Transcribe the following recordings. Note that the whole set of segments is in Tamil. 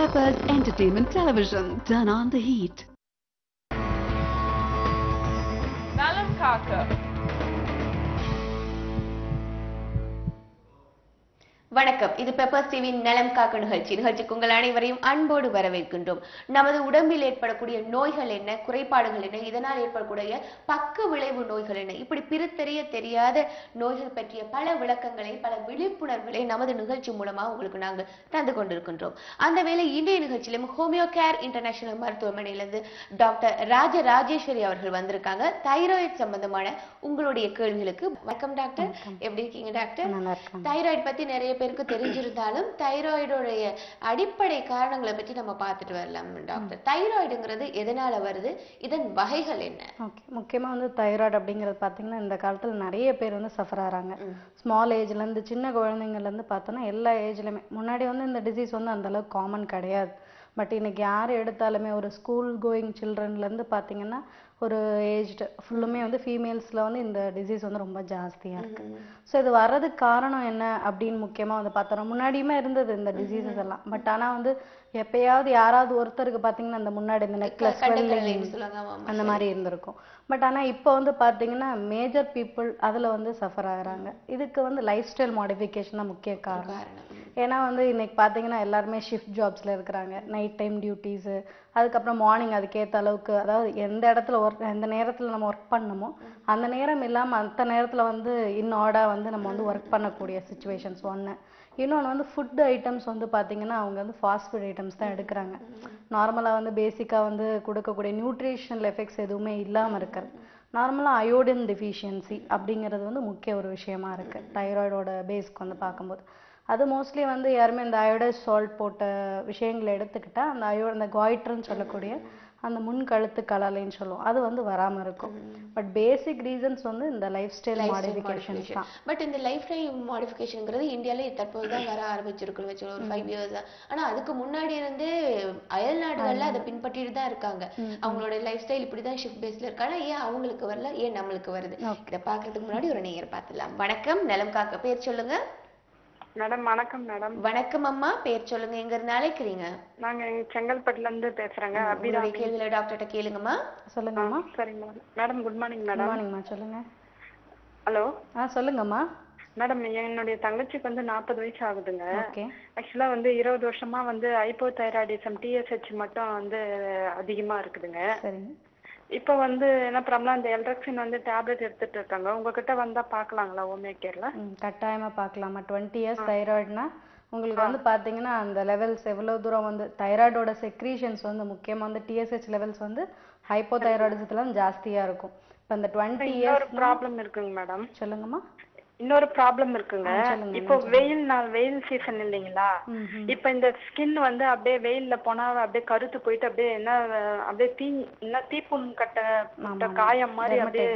Peppers Entertainment Television. Turn on the heat. Nalam Kaka. வணக்கம். இது பெப்பர்ஸ் டிவியின் நலம் காக்க நிகழ்ச்சிக்கு உங்கள் அனைவரையும் அன்போடு வரவேற்கின்றோம். நமது உடம்பில் ஏற்படக்கூடிய நோய்கள் என்ன, குறைபாடுகள் என்ன, இதனால் ஏற்படக்கூடிய பக்க விளைவு நோய்கள் என்ன, இப்படி பிரித்தறிய தெரியாத நோய்கள் பற்றிய பல விளக்கங்களை, பல விழிப்புணர்வுகளை நமது நிகழ்ச்சி மூலமாக உங்களுக்கு நாங்கள் தந்து கொண்டிருக்கின்றோம். அந்த வேளை இன்றைய நிகழ்ச்சியிலும் ஹோமியோ கேர் இன்டர்நேஷனல் மருத்துவமனையிலிருந்து டாக்டர் ராஜேஸ்வரி அவர்கள் வந்திருக்காங்க. தைராய்டு சம்பந்தமான உங்களுடைய கேள்விகளுக்கு. வணக்கம் டாக்டர், எப்படி இருக்கீங்க டாக்டர்? தைராய்டு பத்தி நிறைய பேருக்கு தெரிஞ்சிருந்தாலும் தைராய்டுடைய அடிப்படை காரணங்களை பற்றி நம்ம பார்த்துட்டு வரலாம் டாக்டர். தைராய்டுங்கிறது எதனால வருது, இதன் வகைகள் என்ன? முக்கியமா வந்து தைராய்டு அப்படிங்கிறது பாத்தீங்கன்னா இந்த காலத்துல நிறைய பேர் வந்து சஃபர் ஆறாங்க. ஸ்மால் ஏஜ்ல இருந்து சின்ன குழந்தைங்கள்ல இருந்து பார்த்தோம்னா எல்லா ஏஜ்லயுமே. முன்னாடி வந்து இந்த டிசீஸ் வந்து அந்த அளவுக்கு காமன் கிடையாது. பட் இன்னைக்கு யார் எடுத்தாலுமே ஒரு ஸ்கூல் கோயிங் சில்ட்ரன்ல இருந்து பாத்தீங்கன்னா ஒரு ஏஜ்டு ஃபுல்லுமே வந்து ஃபீமேல்ஸ்ல வந்து இந்த டிசீஸ் வந்து ரொம்ப ஜாஸ்தியா இருக்கு. ஸோ இது வர்றதுக்கு காரணம் என்ன அப்படின்னு முக்கியமா வந்து பார்த்தோம். முன்னாடியுமே இருந்தது இந்த டிசீசஸ் எல்லாம். பட் ஆனா வந்து எப்பயாவது யாராவது ஒருத்தருக்கு பாத்தீங்கன்னா அந்த முன்னாடி இந்த நெக்லஸ் அந்த மாதிரி இருந்திருக்கும். பட் ஆனா இப்போ வந்து பாத்தீங்கன்னா மேஜர் பீப்புள் அதுல வந்து சஃபர் ஆகுறாங்க. இதுக்கு வந்து லைஃப் ஸ்டைல் மாடிஃபிகேஷன் தான் முக்கிய காரணம். ஏன்னா வந்து இன்னைக்கு பாத்தீங்கன்னா எல்லாருமே ஷிஃப்ட் ஜாப்ஸ்ல இருக்கிறாங்க. நைட் டைம் டியூட்டிஸ், அதுக்கப்புறம் மார்னிங் அதுக்கேற்ற அளவுக்கு, அதாவது எந்த இடத்துல எந்த நேரத்துல நம்ம ஒர்க் பண்ணணுமோ அந்த நேரம் இல்லாம அந்த நேரத்துல வந்து இன்னோட வந்து நம்ம வந்து ஒர்க் பண்ணக்கூடிய சுச்சுவேஷன்ஸ் ஒன்று. இன்னொன்று வந்து ஃபுட் ஐட்டம்ஸ் வந்து பார்த்தீங்கன்னா அவங்க வந்து ஃபாஸ்ட் ஃபுட் ஐட்டம்ஸ் தான் எடுக்கிறாங்க. நார்மலாக வந்து பேசிக்காக வந்து கொடுக்கக்கூடிய நியூட்ரிஷனல் எஃபெக்ட்ஸ் எதுவுமே இல்லாமல் இருக்கிறது. நார்மலாக அயோடின் டெஃபிஷியன்சி அப்படிங்கிறது வந்து முக்கிய ஒரு விஷயமா இருக்கு தைராய்டோட பேஸ்க்கு வந்து பார்க்கும்போது. அது மோஸ்ட்லி வந்து யாருமே இந்த அயோடைஸ் சால்ட் போட்ட விஷயங்களை எடுத்துக்கிட்டா அந்த காய்ட்ருன்னு சொல்லக்கூடிய அந்த முன் கழுத்து கலலைன்னு சொல்லுவோம், அது வந்து வராம இருக்கும். பட் பேசிக் ரீசன்ஸ் வந்து இந்த லைஃப் ஸ்டைல் மாடிஃபிகேஷன்ஸ் தான். பட் இந்த லைஃப் ஸ்டைல் மாடிஃபிகேஷன்ங்கிறது இந்தியால தற்போது தான் வர ஆரம்பிச்சிருக்கு வச்சு ஒரு 5 இயர்ஸ். ஆனா அதுக்கு முன்னாடி இருந்தே அயல் நாடுகள்ல அதை பின்பற்றிட்டு தான் இருக்காங்க. அவங்களோட லைஃப் ஸ்டைல் இப்படிதான் ஷிஃப்ட் பேஸ்ல இருக்காங்க. ஏன் அவங்களுக்கு வரல, ஏன் நம்மளுக்கு வருது? இதை பாக்குறதுக்கு முன்னாடி ஒரு நேயர் பார்த்துலாம். வணக்கம், நலம் காக்க. பேர் சொல்லுங்க மேடம். வணக்கம் மேடம். வணக்கம் அம்மா, பேர் சொல்லுங்க, எங்க இருந்து அழைக்கிறீங்க? நாங்க செங்கல்பட்டுல இருந்து பேசுறேங்க. அப்படியே கேள்வியில டாக்டர்கிட்ட கேளுங்கம்மா. சொல்லுங்கம்மா. சரிங்க மேடம். Good morning madam. மார்னிங்மா, சொல்லுங்க. ஹலோ. சொல்லுங்கம்மா. மேடம், என்னுடைய தங்கச்சிக்கு வந்து 40 வயசு ஆகுதுங்க. ஆக்சுவலா வந்து 20 வருஷமா வந்து ஹைப்போதைராய்டிசம் TSH மட்டும் வந்து அதிகமா இருக்குதுங்க. இப்போ வந்து என்ன ப்ராப்ளம், இந்த எல்ட்ரக்சின் வந்து டேப்லெட் எடுத்துட்டு இருக்காங்க. உங்ககிட்ட வந்தா பாக்கலாங்களா ஹோமியோ கேர்ல? கட்டாயமா பாக்கலாமா. 20 இயர்ஸ் தைராய்டுனா உங்களுக்கு வந்து பாத்தீங்கன்னா அந்த லெவல்ஸ் எவ்வளவு தூரம் வந்து தைராய்டோட செக்ரீஷன்ஸ் வந்து முக்கியமா வந்து TSH லெவல்ஸ் வந்து ஹைப்போதைராய்டிசத்துல ஜாஸ்தியா இருக்கும். இப்போ அந்த 20 இயர்ஸ் ப்ராப்ளம் இருக்குங்க மேடம். சொல்லுங்கம்மா. இன்னொரு ப்ராப்ளம் இருக்குங்க. இப்போ வெயில் சீசன் இல்லைங்களா? இப்ப இந்த ஸ்கின் வந்து அப்படியே வெயில்ல போனா அப்படியே கருத்து போயிட்டு அப்படியே அப்படியே தீப்புண் கட்ட காயம் மாதிரி அப்படியே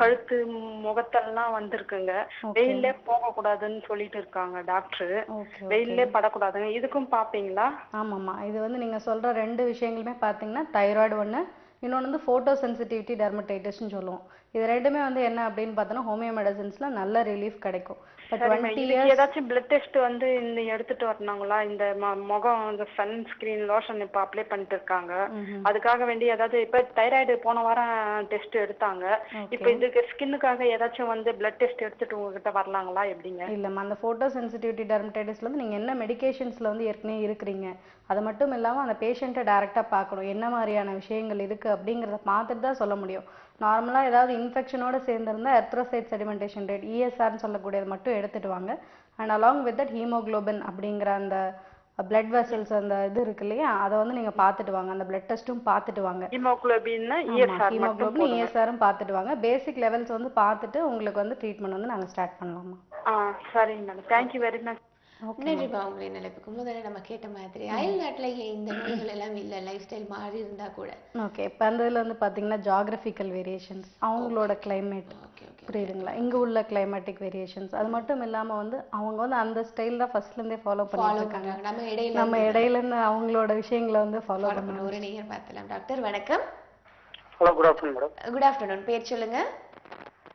கழுத்து முகத்தெல்லாம் வந்திருக்குங்க. வெயிலே போக கூடாதுன்னு சொல்லிட்டு இருக்காங்க டாக்டர். வெயிலே படக்கூடாதுங்க. இதுக்கும் பாப்பீங்களா? ஆமாம்மா, இது வந்து நீங்க சொல்ற 2 விஷயங்களுமே பாத்தீங்கன்னா தைராய்டு ஒண்ணு, இன்னொன்று வந்து ஃபோட்டோ சென்சிட்டிவிட்டி டெர்மடைட்டிஸ்ன்னு சொல்லுவோம். இது ரெண்டுமே வந்து என்ன அப்படின்னு பார்த்தோன்னா ஹோமியோ மெடிசன்ஸ்ல நல்ல ரிலீஃப் கிடைக்கும். ஏதாச்சும் பிளட் டெஸ்ட் வந்து இந்த எடுத்துட்டு வரணுங்களா? இந்த முகம் இந்த சன் ஸ்கிரீன் லோஷன் இப்ப அப்ளை பண்ணிட்டு இருக்காங்க. அதுக்காக வேண்டி ஏதாவது இப்ப தைராய்டு போன வாரம் டெஸ்ட் எடுத்தாங்க. இப்ப இதுக்கு ஸ்கின்னுக்காக ஏதாச்சும் வந்து பிளட் டெஸ்ட் எடுத்துட்டு உங்ககிட்ட வரலாங்களா எப்படிங்க? இல்லம்மா, அந்த ஃபோட்டோ சென்சிட்டிவிட்டி டெர்மடைட்டிஸ்ல வந்து நீங்க என்ன மெடிகேஷன்ஸ்ல வந்து ஏற்கனவே இருக்கிறீங்க, அது மட்டும் இல்லாம அந்த பேஷண்ட்டை டைரக்டா பார்க்கணும். என்ன மாதிரியான விஷயங்கள் இருக்கு அப்படிங்கிறத பார்த்துட்டு தான் சொல்ல முடியும். நார்மலா ஏதாவது இன்ஃபெக்ஷனோட சேர்ந்திருந்தா எர்த்ரோசைட் செடிமெண்டேஷன் ரேட் ESRன்னு சொல்லக்கூடியது மட்டும் எடுத்துட்டு வாங்க. And along with that haemoglobin அப்படிங்கிற அந்த பிளட் வெசல்ஸ் அந்த இது இருக்கு இல்லையா, அதை வந்து நீங்க பாத்துட்டு வாங்க. அந்த பிளட் டெஸ்ட்டும் பாத்துட்டு வாங்க. ஹீமோகுளோபின் ESRம் பாத்துட்டு வாங்க. பேசிக் லெவல்ஸ் வந்து பாத்துட்டு உங்களுக்கு வந்து ட்ரீட்மெண்ட் வந்து நாங்க ஸ்டார்ட் பண்ணலாமா? சரிங்க மேடம். Thank you very much. நன்றிப்பா. உங்களை நிலைப்புக்கு முதல்ல நம்ம கேட்ட மாதிரி அயல் நாட்டுல இந்த நோய்கள் எல்லாம் இல்ல, லைஃப் ஸ்டைல் மாறி இருந்தா கூட. ஓகே, இப்போ அந்த இதுல வந்து பாத்தீங்கன்னா ஜியோகிராபிக்கல் வேரியேஷன்ஸ், அவங்களோட கிளைமேட் புரியுதுங்களா, இங்க உள்ள கிளைமேட்டிக் வேரியேஷன்ஸ், அது மட்டும் இல்லாம வந்து அவங்க வந்து அந்த ஸ்டைல் தான் ஃபர்ஸ்ட்ல இருந்தே ஃபாலோ பண்ணிட்டு இருக்காங்க. நம்ம இடையில இருந்து அவங்களோட விஷயங்களை வந்து ஃபாலோ பண்ணணும். ஒரு நேயர் பார்த்தலாம். டாக்டர் வணக்கம். Hello, good afternoon madam. Good afternoon. பேர் சொல்லுங்க.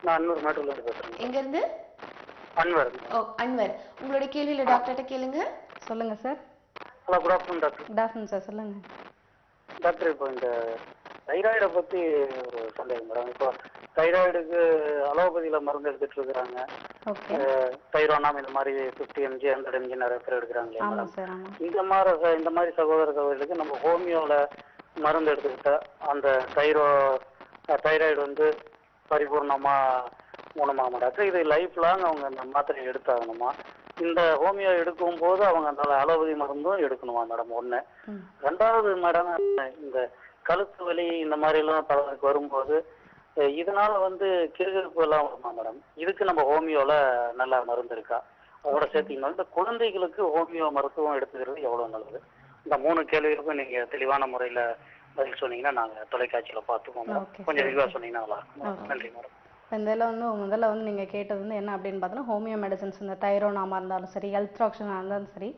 நான் அன்வர் மேட்டூர்ல இருந்து பேசுறேன். எங்க இருந்து? அன்வர். அன்வர், உங்களுடைய கேள்வியில டாக்டர்கிட்ட கேளுங்க. சொல்லுங்க sir. Hello good afternoon doctor. Good afternoon sir, சொல்லுங்கள். டாக்டர் இப்போ இந்த தைராய்டை பற்றி ஒரு சந்தேகம் மேடம். இப்போ தைராய்டுக்கு அலோபதியில் மருந்து எடுத்துட்டு இருக்கிறாங்க. ஓகே. தைரோனாம் இந்த மாதிரி 50 mg 100 mg நிறைய பேர் எடுக்கிறாங்களே ஆமாம் மேடம். சார், ஆமாம். இந்த மாதிரி சகோதர சகோதரிகளுக்கு நம்ம ஹோமியோவில் மருந்து எடுத்துக்கிட்டா அந்த தைராய்டு வந்து பரிபூர்ணமாக குணமாகுமா டாக்டர்? இது லைஃப் லாங் அவங்க அந்த மாத்திரையை எடுத்தாகணுமா? இந்த ஹோமியோ எடுக்கும் போது அவங்க அந்த அலோபதி மருந்தும் எடுக்கணுமா மேடம்? ஒன்று. ரெண்டாவது மேடம், இந்த கழுத்து வலி இந்த மாதிரிலாம் பலருக்கு வரும்போது இதனால வந்து கிறுகிறுப்பு எல்லாம் வருமா மேடம்? இதுக்கு நம்ம ஹோமியோவில் நல்ல மருந்து இருக்கா? அதோட சேர்த்தீங்கன்னா இந்த குழந்தைகளுக்கு ஹோமியோ மருத்துவம் எடுத்துக்கிறது எவ்வளோ நல்லது? இந்த 3 கேள்விகளுக்கும் நீங்கள் தெளிவான முறையில் பதில் சொன்னீங்கன்னா நாங்கள் தொலைக்காட்சியில் பார்த்துக்கோங்க. கொஞ்சம் விரிவாக சொன்னீங்கன்னா நல்லா இருக்கும். நன்றி மேடம். இந்த இதில் வந்து முதல்ல வந்து நீங்கள் கேட்டது வந்து என்ன அப்படின்னு பார்த்தோன்னா, ஹோமியோ மெடிசன்ஸ் இந்த தைரோனாமா இருந்தாலும் சரி, எல்த்ராக்ஷனாக இருந்தாலும் சரி,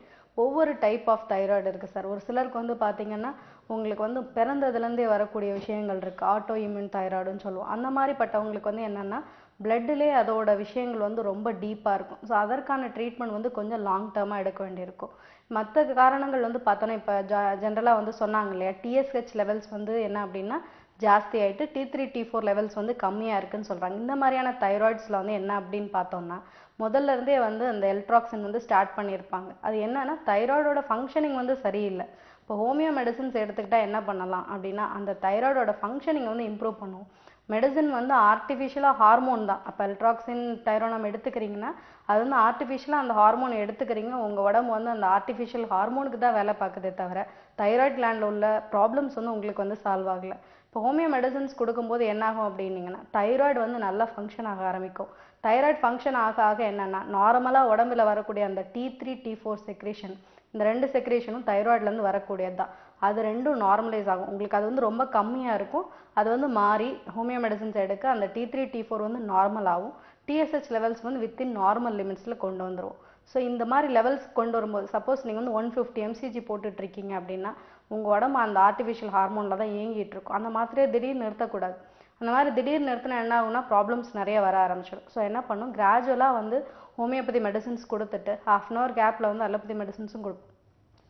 ஒவ்வொரு டைப் ஆஃப் தைராய்டு இருக்குது சார். ஒரு சிலருக்கு வந்து பார்த்தீங்கன்னா உங்களுக்கு வந்து பிறந்ததுலேருந்தே வரக்கூடிய விஷயங்கள் இருக்குது, ஆட்டோ இம்யூன் தைராய்டுன்னு சொல்லுவோம். அந்த மாதிரிப்பட்டவங்களுக்கு வந்து என்னென்னா பிளட்டிலே அதோட விஷயங்கள் வந்து ரொம்ப டீப்பாக இருக்கும். ஸோ அதற்கான ட்ரீட்மெண்ட் வந்து கொஞ்சம் லாங் டேர்மாக எடுக்க வேண்டியிருக்கும். மற்ற காரணங்கள் வந்து பார்த்தோன்னா இப்போ ஜென்ரலாக வந்து சொன்னாங்க இல்லையா, டிஎஸ்ஹெச் லெவல்ஸ் வந்து என்ன அப்படின்னா ஜாஸ்தி ஆகிட்டு T3 T4 லெவல்ஸ் வந்து கம்மியாக இருக்குன்னு சொல்கிறாங்க. இந்த மாதிரியான தைராய்ட்ஸில் வந்து என்ன அப்படின்னு பார்த்தோம்னா முதல்ல இருந்தே வந்து அந்த எல்ட்ராக்சின் வந்து ஸ்டார்ட் பண்ணியிருப்பாங்க. அது என்னன்னா தைராய்டோட ஃபங்க்ஷனிங் வந்து சரியில்லை. இப்போ ஹோமியோ மெடிசன்ஸ் எடுத்துக்கிட்டால் என்ன பண்ணலாம் அப்படின்னா அந்த தைராய்டோட ஃபங்க்ஷனிங் வந்து இம்ப்ரூவ் பண்ணுவோம். மெடிசன் வந்து ஆர்டிஃபிஷியலாக ஹார்மோன் தான். அப்போ எல்ட்ராக்சின் தைரோனம் எடுத்துக்கிறீங்கன்னா அது வந்து ஆர்டிஃபிஷியலாக அந்த ஹார்மோன் எடுத்துக்கிறீங்க. உங்கள் உடம்பு வந்து அந்த ஆர்டிஃபிஷியல் ஹார்மோனுக்கு தான் வேலை பார்க்குதே தவிர தைராய்ட் கிளாண்டில் உள்ள ப்ராப்ளம்ஸ் வந்து உங்களுக்கு வந்து சால்வ் ஆகலை. இப்போ ஹோமியோ மெடிசன்ஸ் கொடுக்கும்போது என்னாகும் அப்படின்னீங்கன்னா தைராய்டு வந்து நல்லா ஃபங்க்ஷன் ஆக ஆரம்பிக்கும். தைராய்டு ஃபங்க்ஷன் ஆக ஆக என்னென்னா நார்மலாக உடம்புல வரக்கூடிய அந்த T3 T4 செக்ரேஷன், இந்த 2 செக்ரேஷனும் தைராய்ட்லேருந்து வரக்கூடியது தான். அது ரெண்டும் நார்மலைஸ் ஆகும். உங்களுக்கு அது வந்து ரொம்ப கம்மியாக இருக்கும். அது வந்து மாறி ஹோமியோ மெடிசன்ஸ் எடுக்க அந்த T3 T4 வந்து நார்மல் ஆகும். TSH லெவல்ஸ் வந்து வித்தின் நார்மல் லிமிட்ஸில் கொண்டு வந்துடும். ஸோ இந்த மாதிரி லெவல்ஸ் கொண்டு வரும்போது சப்போஸ் நீங்கள் வந்து 150 mcg போட்டுட்ருக்கீங்க அப்படின்னா உங்கள் உடம்பு அந்த ஆர்டிஃபிஷியல் ஹார்மோனில் தான் இயங்கிட்டு இருக்கும். அந்த மாத்திரையை திடீர்னு நிறுத்தக்கூடாது. அந்த மாதிரி திடீர்னு நிறுத்தினா என்ன ஆகுனா ப்ராப்ளம்ஸ் நிறைய வர ஆரம்பிச்சிடும். ஸோ என்ன பண்ணும், கிராஜுவலாக வந்து ஹோமியோபதி மெடிசன்ஸ் கொடுத்துட்டு ½ கேப்பில் வந்து அலோபதி மெடிசன்ஸும் கொடுக்கும்.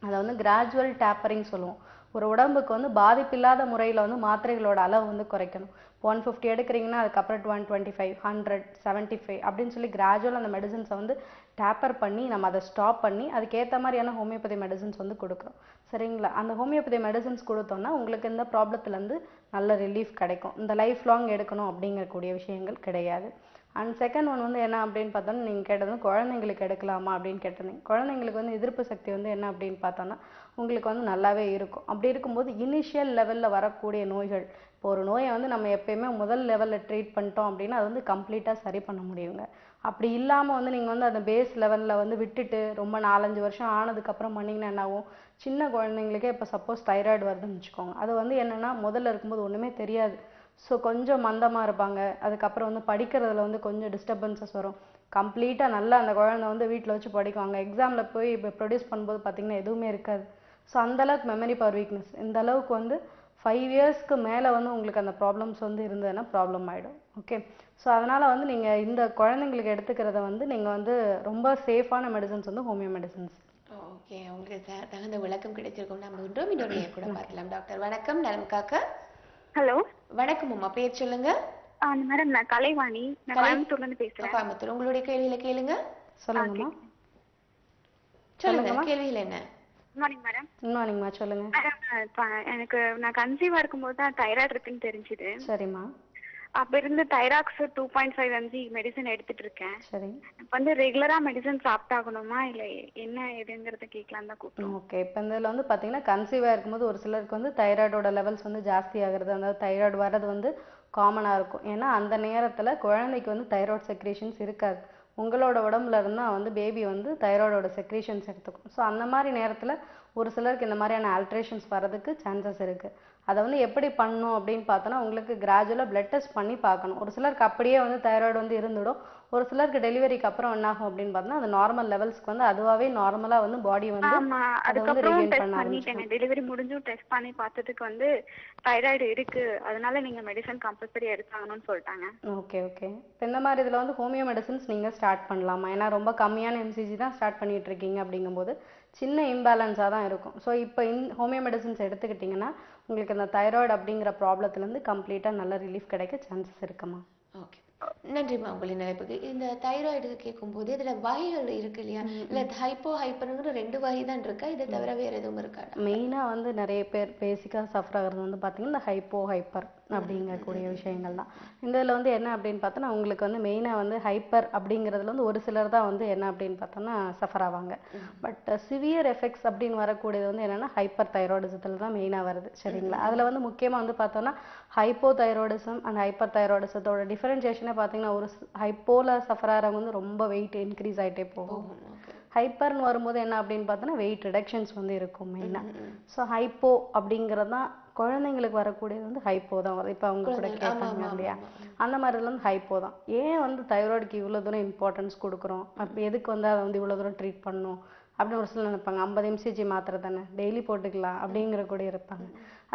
அதை வந்து கிராஜுவல் டேப்பரிங் சொல்லுவோம். ஒரு உடம்புக்கு வந்து பாதிப்பில்லாத முறையில் வந்து மாத்திரைகளோட அளவு வந்து குறைக்கணும். 150 எடுக்கிறீங்கன்னா அதுக்கப்புறம் 125, 100, 75 அப்படின்னு சொல்லி கிராஜுவல் அந்த மெடிசன்ஸை வந்து டேப்பர் பண்ணி நம்ம அதை ஸ்டாப் பண்ணி அதுக்கேற்ற மாதிரியான ஹோமியோபதி மெடிசன்ஸ் வந்து கொடுக்குறோம். சரிங்களா? அந்த ஹோமியோபதி மெடிசன்ஸ் கொடுத்தோம்னா உங்களுக்கு இந்த ப்ராப்ளத்துலேருந்து நல்ல ரிலீஃப் கிடைக்கும். இந்த லைஃப் லாங் எடுக்கணும் அப்படிங்கக்கூடிய விஷயங்கள் கிடையாது. அண்ட் செகண்ட் ஒன் வந்து என்ன அப்படின்னு பார்த்தோன்னா, நீங்கள் கேட்டது குழந்தைங்களுக்கு எடுக்கலாமா அப்படின்னு கேட்டிருந்தீங்க. குழந்தைங்களுக்கு வந்து எதிர்ப்பு சக்தி வந்து என்ன அப்படின்னு பார்த்தோன்னா உங்களுக்கு வந்து நல்லாவே இருக்கும். அப்படி இருக்கும்போது இனிஷியல் லெவலில் வரக்கூடிய நோய்கள், இப்போ ஒரு நோயை வந்து நம்ம எப்பயுமே முதல் லெவலில் ட்ரீட் பண்ணிட்டோம் அப்படின்னா அது வந்து கம்ப்ளீட்டாக சரி பண்ண முடியுங்க. அப்படி இல்லாமல் வந்து நீங்கள் வந்து அந்த பேஸ் லெவலில் வந்து விட்டுட்டு ரொம்ப 4-5 வருஷம் ஆனதுக்கப்புறம் பண்ணிங்கன்னா என்ன ஆகும், சின்ன குழந்தைங்களுக்கே இப்போ சப்போஸ் தைராய்டு வருதுன்னு வச்சுக்கோங்க. அது வந்து என்னென்னா முதல்ல இருக்கும்போது ஒன்றுமே தெரியாது. ஸோ கொஞ்சம் மந்தமாக இருப்பாங்க. அதுக்கப்புறம் வந்து படிக்கிறதுல வந்து கொஞ்சம் டிஸ்டர்பன்சஸ் வரும். கம்ப்ளீட்டாக நல்லா அந்த குழந்தை வந்து வீட்டில் வச்சு படிக்குவாங்க. எக்ஸாமில் போய் இப்போ ப்ரொடியூஸ் பண்ணும்போது பார்த்திங்கன்னா எதுவுமே இருக்காது. ஸோ அந்தளவுக்கு மெமரி பவர் வீக்னஸ். இந்த அளவுக்கு வந்து 5 இயர்ஸ்க்கு மேலே வந்து உங்களுக்கு அந்த ப்ராப்ளம்ஸ் வந்து இருந்ததுன்னா ப்ராப்ளம் ஆகிடும். ஓகே. ஸோ அதனால் வந்து நீங்கள் இந்த குழந்தைங்களுக்கு எடுத்துக்கிறத வந்து நீங்கள் வந்து ரொம்ப சேஃபான மெடிசன்ஸ் வந்து ஹோமியோ மெடிசன்ஸ். ஓகே, உங்களுக்கு தகுந்த விளக்கம் கிடைச்சிருக்கும். நம்ம இன்னொரு கூட பார்க்கலாம். டாக்டர் வணக்கம், நலம் காக்க. ஹலோ, வணக்கம் அம்மா, பேர் சொல்லுங்க. மேடம் நான் கலைவாணி, நான் கோயம்புத்தூர்ல இருந்து பேசுறேன். கோயம்புத்தூர். உங்களுடைய கேள்வியில கேளுங்க. சொல்லுங்கம்மா. சொல்லுங்க, கேள்வியில் என்ன? Good morning madam. குட் மார்னிங்மா, சொல்லுங்க. மேடம் எனக்கு நான் கன்சீவா இருக்கும்போது தான் தைராய்டு இருக்குன்னு தெரிஞ்சுது. சரிம்மா. அப்ப இருந்து தைராக்ஸ் 2.5 mg மெடிசன் எடுத்துட்டு இருக்கேன். சரி. இப்போ வந்து ரெகுலரா மெடிசன் சாப்பிட்டாகணுமா இல்லை என்ன எதுங்கிறத கேட்கலாம் தான் கூப்பிட்டோம். ஓகே. இப்போ இந்த இதில் வந்து பார்த்தீங்கன்னா கன்சீவாக இருக்கும்போது ஒரு சிலருக்கு வந்து தைராய்டோட லெவல்ஸ் வந்து ஜாஸ்தி ஆகுறது, அதாவது தைராய்டு வர்றது வந்து காமனாக இருக்கும். ஏன்னா அந்த நேரத்தில் குழந்தைக்கு வந்து தைராய்டு செக்ரேஷன்ஸ் இருக்காது. உங்களோட உடம்புல இருந்தால் வந்து பேபி வந்து தைராய்டோட செக்ரேஷன்ஸ் எடுத்துக்கும். ஸோ அந்த மாதிரி நேரத்தில் ஒரு சிலருக்கு இந்த மாதிரியான ஆல்ட்ரேஷன்ஸ் வர்றதுக்கு சான்சஸ் இருக்குது. அதை வந்து எப்படி பண்ணணும் அப்படின்னு பார்த்தோன்னா உங்களுக்கு கிராஜுவலாக பிளட் டெஸ்ட் பண்ணி பார்க்கணும். ஒரு சிலருக்கு அப்படியே வந்து தைராய்டு வந்து இருந்துடும். ஒரு சிலருக்கு டெலிவரிக்கு அப்புறம் என்ன ஆகும் அப்படின்னு பார்த்தோன்னா அது நார்மல் லெவல்ஸ்க்கு வந்து அதுவாகவே நார்மலாக வந்து பாடி வந்து அதை வந்து ரிகெயின் பண்ண ஆரம்பிச்சிடும். டெலிவரி முடிஞ்சும் டெஸ்ட் பண்ணி பார்த்ததுக்கு வந்து தைராய்டு இருக்கு, அதனால நீங்க மெடிசன் கம்பல்சரி எடுத்தாங்கன்னு சொல்லிட்டாங்க. Okay okay. இப்போ இந்த மாதிரி இதில் வந்து ஹோமியோ மெடிசன்ஸ் நீங்கள் ஸ்டார்ட் பண்ணலாமா? ஏன்னா ரொம்ப கம்மியான எம்சிஜி தான் ஸ்டார்ட் பண்ணிட்டு இருக்கீங்க. அப்படிங்கும்போது சின்ன இம்பேலன்ஸாக தான் இருக்கும். ஸோ இப்போ ஹோமியோ மெடிசன்ஸ் எடுத்துக்கிட்டிங்கன்னா உங்களுக்கு இந்த தைராய்டு அப்படிங்கிற ப்ராப்ளத்துலேருந்து கம்ப்ளீட்டாக நல்ல ரிலீஃப் கிடைக்க சான்சஸ் இருக்குமா. ஓகே, நன்றிம்மா உங்களின் நினைப்புக்கு. இந்த தைராய்டு கேட்கும்போது இதுல வகைகள் இருக்கு இல்லையா, இல்ல ஹைப்போ ஹைப்பர்ங்கிற 2 வகை தான் இருக்கா, இதை தவிர வேற எதுவும் இருக்கா? மெயினாக வந்து நிறைய பேர் பேசிக்காக சஃபர் ஆகிறது வந்து பார்த்தீங்கன்னா இந்த ஹைப்போ ஹைப்பர் அப்படிங்கக்கூடிய விஷயங்கள் தான். இந்த இதில் வந்து என்ன அப்படின்னு பார்த்தோன்னா உங்களுக்கு வந்து மெயினாக வந்து ஹைப்பர் அப்படிங்கிறதுல வந்து ஒரு சிலர் தான் வந்து என்ன அப்படின்னு பார்த்தோன்னா சஃபர் ஆவாங்க. பட் சிவியர் எஃபெக்ட்ஸ் அப்படின்னு வரக்கூடியது வந்து என்னென்னா ஹைப்பர் தைராய்டிசத்தில் தான் மெயினாக வருது. சரிங்களா. அதில் வந்து முக்கியமாக வந்து பார்த்தோன்னா ஹைப்போ தைராய்டிசம் அண்ட் ஹைப்பர் தைராய்டிசத்தோட டிஃபரன்சியேஷனே பார்த்தீங்கன்னா ஒரு ஹைப்போல சஃபர் ஆகிறவங்க வந்து ரொம்ப வெயிட் இன்க்ரீஸ் ஆகிட்டே போகும். ஹைப்பர்னு வரும்போது என்ன அப்படின்னு பார்த்தோன்னா வெயிட் ரிடக்ஷன்ஸ் வந்து இருக்கும் மெயினாக. ஸோ ஹைப்போ அப்படிங்கிறது தான் குழந்தைங்களுக்கு வரக்கூடியது வந்து ஹைப்போ தான் வரும். இப்போ அவங்க கூட கேட்பாங்க இல்லையா, அந்த மாதிரி இதில் வந்து ஹைப்போ தான். ஏன் வந்து தைராய்டுக்கு இவ்வளோ தூரம் இம்பார்ட்டன்ஸ் கொடுக்குறோம், அப்போ எதுக்கு வந்து அதை வந்து இவ்வளோ தூரம் ட்ரீட் பண்ணணும் அப்படின்னு ஒரு சிலர் நினைப்பாங்க. 50 mcg மாத்திரை தானே டெய்லி போட்டுக்கலாம் அப்படிங்கிற கூட இருப்பாங்க.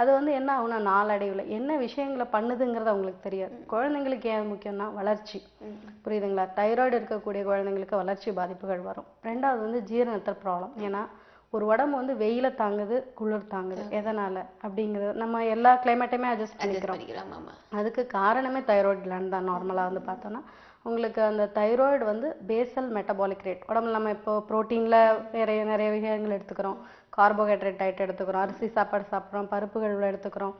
அது வந்து என்ன ஆகுனா நாளடைவில் என்ன விஷயங்களை பண்ணுதுங்கிறது அவங்களுக்கு தெரியாது. குழந்தைங்களுக்கு ஏன் முக்கியம்னா வளர்ச்சி, புரியுதுங்களா. தைராய்டு இருக்கக்கூடிய குழந்தைங்களுக்கு வளர்ச்சி பாதிப்புகள் வரும். ரெண்டாவது வந்து ஜீரணத்தில் ப்ராப்ளம். ஏன்னா ஒரு உடம்பு வந்து வெயில தாங்குது, குளிர் தாங்குது. எதனால அப்படிங்கிறது நம்ம எல்லா கிளைமேட்டையுமே அட்ஜஸ்ட் பண்ணிக்கிறோம். அதுக்கு காரணமே தைராய்டு கிளாண்ட் தான். நார்மலாக வந்து பார்த்தோன்னா உங்களுக்கு அந்த தைராய்டு வந்து பேசல் மெட்டபாலிக் ரேட் உடம்புல நம்ம இப்போ ப்ரோட்டீனில் நிறைய விஷயங்கள் எடுத்துக்கிறோம், கார்போஹைட்ரேட் டயட் எடுத்துக்கிறோம், அரிசி சாப்பாடு சாப்பிட்றோம், பருப்புகள் எடுத்துக்கிறோம்,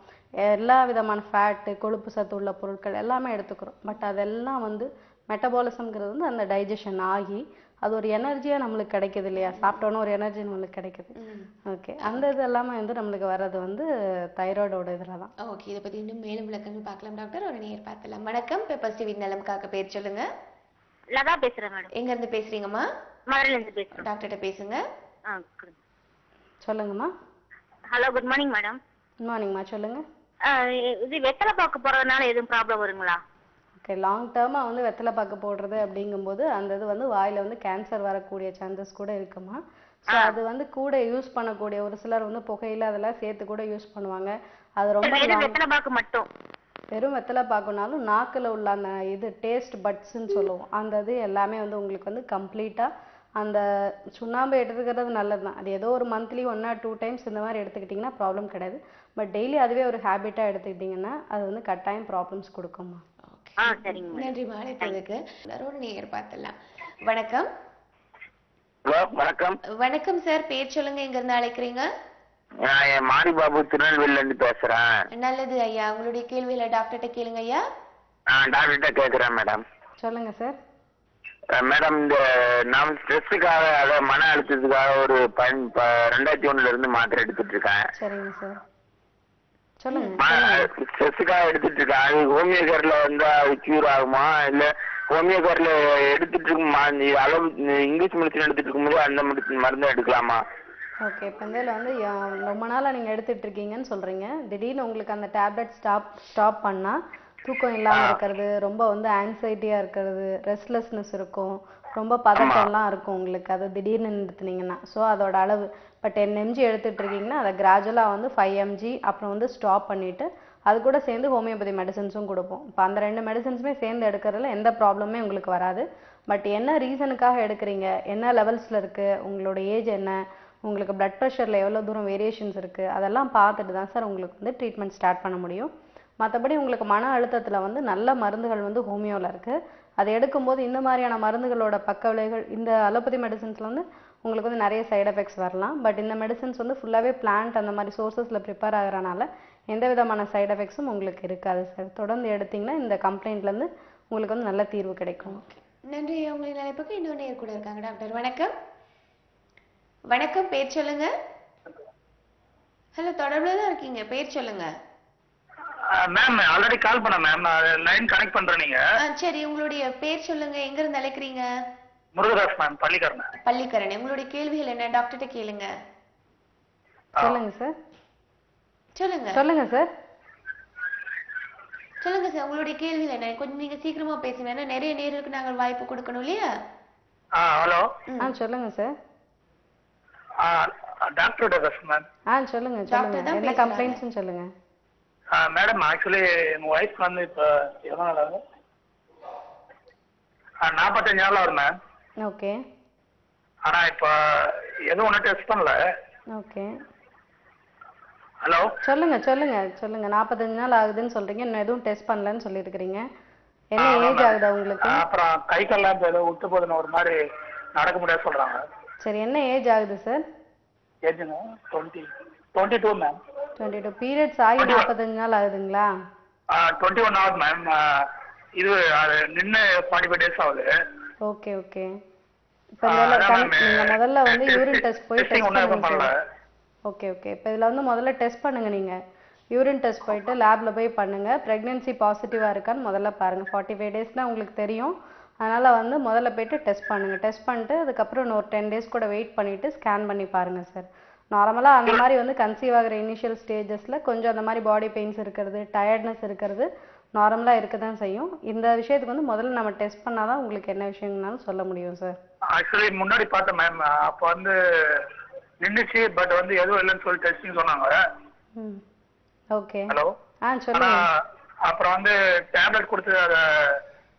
எல்லா விதமான ஃபேட்டு கொழுப்பு சத்து உள்ள பொருட்கள் எல்லாமே எடுத்துக்கிறோம். பட் அதெல்லாம் வந்து மெட்டபாலிசம்ங்கிறது வந்து அந்த டைஜஷன் ஆகி அது ஒரு எனர்ஜியாக நம்மளுக்கு கிடைக்குது இல்லையா, சாப்பிட்டோன்னா ஒரு எனர்ஜி நம்மளுக்கு கிடைக்குது. ஓகே, அந்த இது எல்லாமே வந்து நம்மளுக்கு வர்றது வந்து தைராய்டோட இதில் தான். ஓகே, இதை பற்றி இன்னும் மேலும் விளக்கங்கள் பார்க்கலாம் டாக்டர். ஒரு நேர் பார்க்கலாம். வணக்கம், பெப்பர்ஸ் டிவி நலம்காக பேர் சொல்லுங்க. லதா பேசுறேன் மேடம். எங்க இருந்து பேசுறீங்கம்மா? மதுரையிலேருந்து பேசுறேன். டாக்டர்கிட்ட பேசுங்க. சொல்லுங்கம்மா. Hello, good morning madam. Good மார்னிங்மா, சொல்லுங்க. இது வெத்தலை பாக்கு போறதுனால எதுவும் ப்ராப்ளம் வருங்களா? ஓகே, லாங் டேர்மாக வந்து வெத்தலை பாக்கு போடுறது அப்படிங்கும்போது அந்த இது வந்து வாயில் வந்து கேன்சர் வரக்கூடிய சான்சஸ் கூட இருக்குமா. ஸோ அது வந்து கூட யூஸ் பண்ணக்கூடிய ஒரு சிலர் வந்து புகையில அதெல்லாம் சேர்த்து கூட யூஸ் பண்ணுவாங்க. அது ரொம்ப வெத்தலை பாக்கு மட்டும் வெறும் வெத்தலை பாக்குனாலும் நாக்கில் உள்ள அந்த இது டேஸ்ட் பட்ஸ்ன்னு சொல்லுவோம், அந்த இது எல்லாமே வந்து உங்களுக்கு வந்து கம்ப்ளீட்டாக அந்த சுண்ணாம்பு எடுத்துக்கிறது நல்லது தான். அது ஏதோ ஒரு மந்த்லி 1 or 2 times இந்த மாதிரி எடுத்துக்கிட்டிங்கன்னா ப்ராப்ளம் கிடையாது. பட் டெய்லி அதுவே ஒரு ஹேபிட்டாக எடுத்துக்கிட்டிங்கன்னா அது வந்து கட்டாயம் ப்ராப்ளம்ஸ் கொடுக்குமா. நன்றி மாலைத்ததுக்கு. ஒரு நேர் பார்த்துலாம். வணக்கம். வணக்கம். வணக்கம் சார், பேர் சொல்லுங்க, எங்க இருந்து அழைக்கிறீங்க? மாரி பாபு, திருநெல்வேலில இருந்து பேசுறேன். நல்லது ஐயா, உங்களுடைய கேள்வியில டாக்டர்கிட்ட கேளுங்க ஐயா. டாக்டர்கிட்ட கேக்குறேன் மேடம். சொல்லுங்க சார். மேடம், இந்த நான் ஸ்ட்ரெஸ்ஸுக்காக அதாவது மன அழுத்தத்துக்காக ஒரு 2001 இருந்து மாத்திரை எடுத்துட்டு இருக்கேன். சரிங்க சார், சொல்லுங்க. ஸ்ட்ரெஸ்ஸுக்காக எடுத்துட்டு இருக்கேன். அது ஹோமியோ கேர்ல வந்தா கியூர் ஆகுமா, இல்ல ஹோமியோ கேர்ல எடுத்துட்டு இருக்குமா, அளவு இங்கிலீஷ் மெடிசன் எடுத்துட்டு இருக்கும்போது அந்த மருந்து எடுக்கலாமா? ஓகே, இப்போ இதில் வந்து ரொம்ப நாளாக நீங்கள் எடுத்துட்டு இருக்கீங்கன்னு சொல்கிறீங்க. திடீர்னு உங்களுக்கு அந்த டேப்லெட் ஸ்டாப் பண்ணால் தூக்கம் இல்லாமல் இருக்கிறது, ரொம்ப வந்து ஆங்ஸைட்டியாக இருக்கிறது, ரெஸ்ட்லெஸ்னஸ் இருக்கும், ரொம்ப பதட்டம்லாம் இருக்கும் உங்களுக்கு அது திடீர்னு நிறுத்துனீங்கன்னா. ஸோ அதோட அளவு இப்போ 10 mg எடுத்துகிட்டு இருக்கீங்கன்னா அதை கிராஜுவலாக வந்து 5 mg அப்புறம் வந்து ஸ்டாப் பண்ணிவிட்டு அது கூட சேர்ந்து ஹோமியோபதி மெடிசன்ஸும் கொடுப்போம். இப்போ அந்த 2 மெடிசன்ஸுமே சேர்ந்து எடுக்கிறதுல எந்த ப்ராப்ளமே உங்களுக்கு வராது. பட் என்ன ரீசனுக்காக எடுக்கிறீங்க, என்ன லெவல்ஸில் இருக்குது, உங்களோட ஏஜ் என்ன, உங்களுக்கு பிளட் ப்ரெஷரில் எவ்வளோ தூரம் வேரியேஷன்ஸ் இருக்குது, அதெல்லாம் பார்த்துட்டு தான் சார் உங்களுக்கு வந்து ட்ரீட்மெண்ட் ஸ்டார்ட் பண்ண முடியும். மற்றபடி உங்களுக்கு மன அழுத்தத்தில் வந்து நல்ல மருந்துகள் வந்து ஹோமியோவில் இருக்குது. அதை எடுக்கும்போது இந்த மாதிரியான மருந்துகளோட பக்க விளைவுகள் இந்த அலோபதி மெடிசன்ஸில் வந்து உங்களுக்கு வந்து நிறைய சைடு எஃபெக்ட்ஸ் வரலாம். பட் இந்த மெடிசன்ஸ் வந்து ஃபுல்லாகவே பிளான்ட் அந்த மாதிரி சோர்ஸஸில் ப்ரிப்பேர் ஆகிறனால எந்த விதமான சைடு எஃபெக்ட்ஸும் உங்களுக்கு இருக்காது சார். தொடர்ந்து எடுத்திங்கன்னா இந்த கம்ப்ளைண்ட்லேருந்து உங்களுக்கு வந்து நல்ல தீர்வு கிடைக்கும். நன்றி. உங்களின் அழைப்புக்கு இன்னொரு நேர் கூட இருக்காங்க. டாக்டர் வணக்கம். வணக்கம், பேர் சொல்லுங்க. ஹலோ, தொடர்புல தான் இருக்கீங்க, பேர் சொல்லுங்க. மேம் ஆல்ரெடி கால் பண்ண மேம், லைன் கனெக்ட் பண்றேன். நீங்க சரி, உங்களுடைய பேர் சொல்லுங்க, எங்க இருந்து அழைக்கிறீங்க? முருகதாஸ் மேம், பள்ளிக்கரணை. பள்ளிக்கரணை. உங்களுடைய கேள்விகள் என்ன டாக்டர்கிட்ட கேளுங்க. சொல்லுங்க சார். சொல்லுங்க சொல்லுங்க சார். சொல்லுங்க சார், உங்களுடைய கேள்விகள் என்ன? கொஞ்சம் நீங்க சீக்கிரமா பேசுங்க, ஏன்னா நிறைய நேருக்கு நாங்கள் வாய்ப்பு கொடுக்கணும் இல்லையா? ஹலோ. சொல்லுங்க சார். Doctor ma'am. சொல்லுங்க சொல்லுங்க, என்ன கம்ப்ளைண்ட்ஸ்னு சொல்லுங்க. மேடம், ஆக்சுவலி எங்க ஒய்ஃப் வந்து இப்ப எவ்வளவு நாள் ஆகுது? 45 நாள் ஆகுது மேம். ஓகே. ஆனா இப்ப எதுவும் ஒன்றும் டெஸ்ட் பண்ணல. ஓகே. ஹலோ, சொல்லுங்க 45 நாள் ஆகுதுன்னு சொல்றீங்க, இன்னும் எதுவும் டெஸ்ட் பண்ணலன்னு சொல்லிட்டு இருக்கீங்க. என்ன ஏஜ் ஆகுதா உங்களுக்கு? அப்புறம் கை கால்லாம் ஏதோ விட்டு போதுன்னு ஒரு மாதிரி நடக்க முடியாது சொல்றாங்க. சரி, என்ன ஏஜ் ஆகுது சார்? ஏஜுங்க 22 மேம். 22. பீரியட்ஸ் ஆகி 45 நாள் ஆகுதுங்களா? 21 ஆகுது மேம். இது நின்று 45 டேஸ் ஆகுது. Okay okay. இப்போ நீங்க முதல்ல வந்து யூரின் டெஸ்ட் போய் டெஸ்ட் பண்ணுங்க. Okay okay. இப்போ இதில் வந்து முதல்ல டெஸ்ட் பண்ணுங்க. நீங்கள் யூரின் டெஸ்ட் போயிட்டு லேபில் போய் பண்ணுங்க. ப்ரெக்னென்சி பாசிட்டிவாக இருக்கான்னு முதல்ல பாருங்கள். 45 டேஸ்னால் உங்களுக்கு தெரியும். அதனால் வந்து முதல்ல போயிட்டு டெஸ்ட் பண்ணுங்கள். டெஸ்ட் பண்ணிட்டு அதுக்கப்புறம் இன்னொரு 10 டேஸ் கூட வெயிட் பண்ணிவிட்டு ஸ்கேன் பண்ணி பாருங்கள் சார். நார்மலாக அந்த மாதிரி வந்து கன்சீவ் ஆகிற இனிஷியல் ஸ்டேஜஸில் கொஞ்சம் அந்த மாதிரி பாடி பெயின்ஸ் இருக்கிறது, டயர்ட்னஸ் இருக்கிறது நார்மலாக இருக்க தான் செய்யும். இந்த விஷயத்துக்கு வந்து முதல்ல நம்ம டெஸ்ட் பண்ணால் தான் உங்களுக்கு என்ன விஷயங்கள்னாலும் சொல்ல முடியும் சார். ஆக்சுவலி முன்னாடி பார்த்தேன் மேம். அப்போ வந்து நின்றுச்சு, பட் வந்து எதுவும் இல்லைன்னு சொல்லி டெஸ்டிங் சொன்னாங்க. ஓகே. ஹலோ. சொல்லுங்க. அப்புறம் வந்து டேப்லெட் கொடுத்து அதை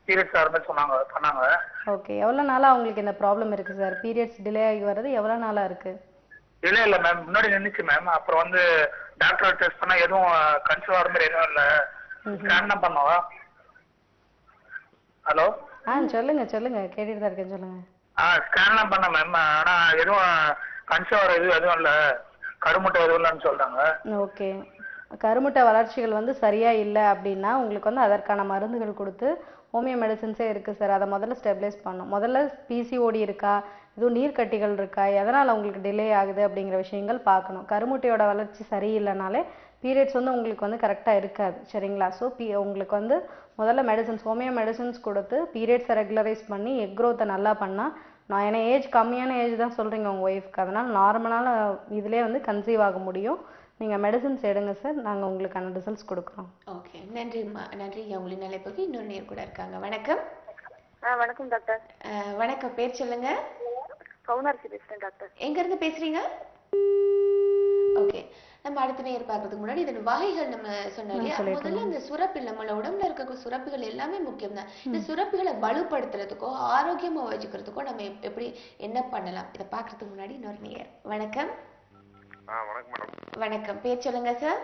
பீரியட்ஸ் ஆகிற மாதிரி பண்ணாங்க. ஓகே. எவ்வளோ நாளாக உங்களுக்கு இந்த ப்ராப்ளம் இருக்குது சார்? பீரியட்ஸ் டிலே ஆகி வர்றது எவ்வளோ நாளாக இருக்குது? இல்லை மேம், முன்னாடி நின்றுச்சு மேம். அப்புறம் வந்து டாக்டர் டெஸ்ட் பண்ணால் எதுவும் கன்சீவ் ஆகிற மாதிரி எதுவும் இல்லை. ஸ்கேன் தான் பண்ணோம். ஹலோ. சொல்லுங்க கேட்டுட்டு தான் இருக்கேன், சொல்லுங்க. ஸ்கேன்லாம் பண்ண மேம். ஆனால் எதுவும் கன்சீவ் ஆகிற எதுவும் இல்லை, கருமுட்டை எதுவும் இல்லைன்னு சொல்கிறாங்க. ஓகே. கருமுட்டை வளர்ச்சிகள் வந்து சரியா இல்லை அப்படின்னா உங்களுக்கு வந்து அதற்கான மருந்துகள் கொடுத்து ஹோமியோ மெடிசன்ஸே இருக்குது சார். அதை முதல்ல ஸ்டெபிலைஸ் பண்ணணும். முதல்ல பிசிஓடி இருக்கா, எதுவும் நீர்க்கட்டிகள் இருக்கா, எதனால் உங்களுக்கு டிலே ஆகுது அப்படிங்கிற விஷயங்கள் பார்க்கணும். கருமுட்டையோட வளர்ச்சி சரியில்லைனாலே பீரியட்ஸ் வந்து உங்களுக்கு வந்து கரெக்டாக இருக்காது. சரிங்களா? ஸோ உங்களுக்கு வந்து முதல்ல மெடிசன்ஸ், ஹோமியோ மெடிசன்ஸ் கொடுத்து பீரியட்ஸை ரெகுலரைஸ் பண்ணி எக் க்ரோத்தை நல்லா பண்ணால், நான் ஏன்னா ஏஜ் கம்மியான ஏஜ் தான் சொல்கிறீங்க உங்கள் ஒய்ஃப்க்கு, அதனால் நார்மலான இதிலே வந்து கன்சீவ் ஆக முடியும். நீங்கள் மெடிசன்ஸ் எடுங்க சார், நாங்கள் உங்களுக்கான ரிசல்ட்ஸ் கொடுக்குறோம். ஓகே, நன்றிம்மா. நன்றி. உங்களின் நிலைப்புக்கு இன்னொரு நேர் கூட இருக்காங்க. வணக்கம். வணக்கம் டாக்டர். வணக்கம். பேர் சொல்லுங்க. கவுனர்சி பேசுறேன் டாக்டர். எங்க இருந்து பேசுறீங்க? ஓகே, நம்ம அடுத்த நேர் பார்க்கறதுக்கு முன்னாடி இதன் வகைகள் நம்ம சொன்னாலே முதல்ல இந்த சுரப்பில் நம்ம உடம்புல இருக்க சுரப்பிகள் எல்லாமே முக்கியம் தான். இந்த சுரப்பிகளை வலுப்படுத்துறதுக்கோ ஆரோக்கியமா வச்சுக்கிறதுக்கோ நம்ம எப்படி என்ன பண்ணலாம், இதை பார்க்கறதுக்கு முன்னாடி இன்னொரு நேர். வணக்கம். வணக்கம் மேடம். வணக்கம். பேர் சொல்லுங்க சார்.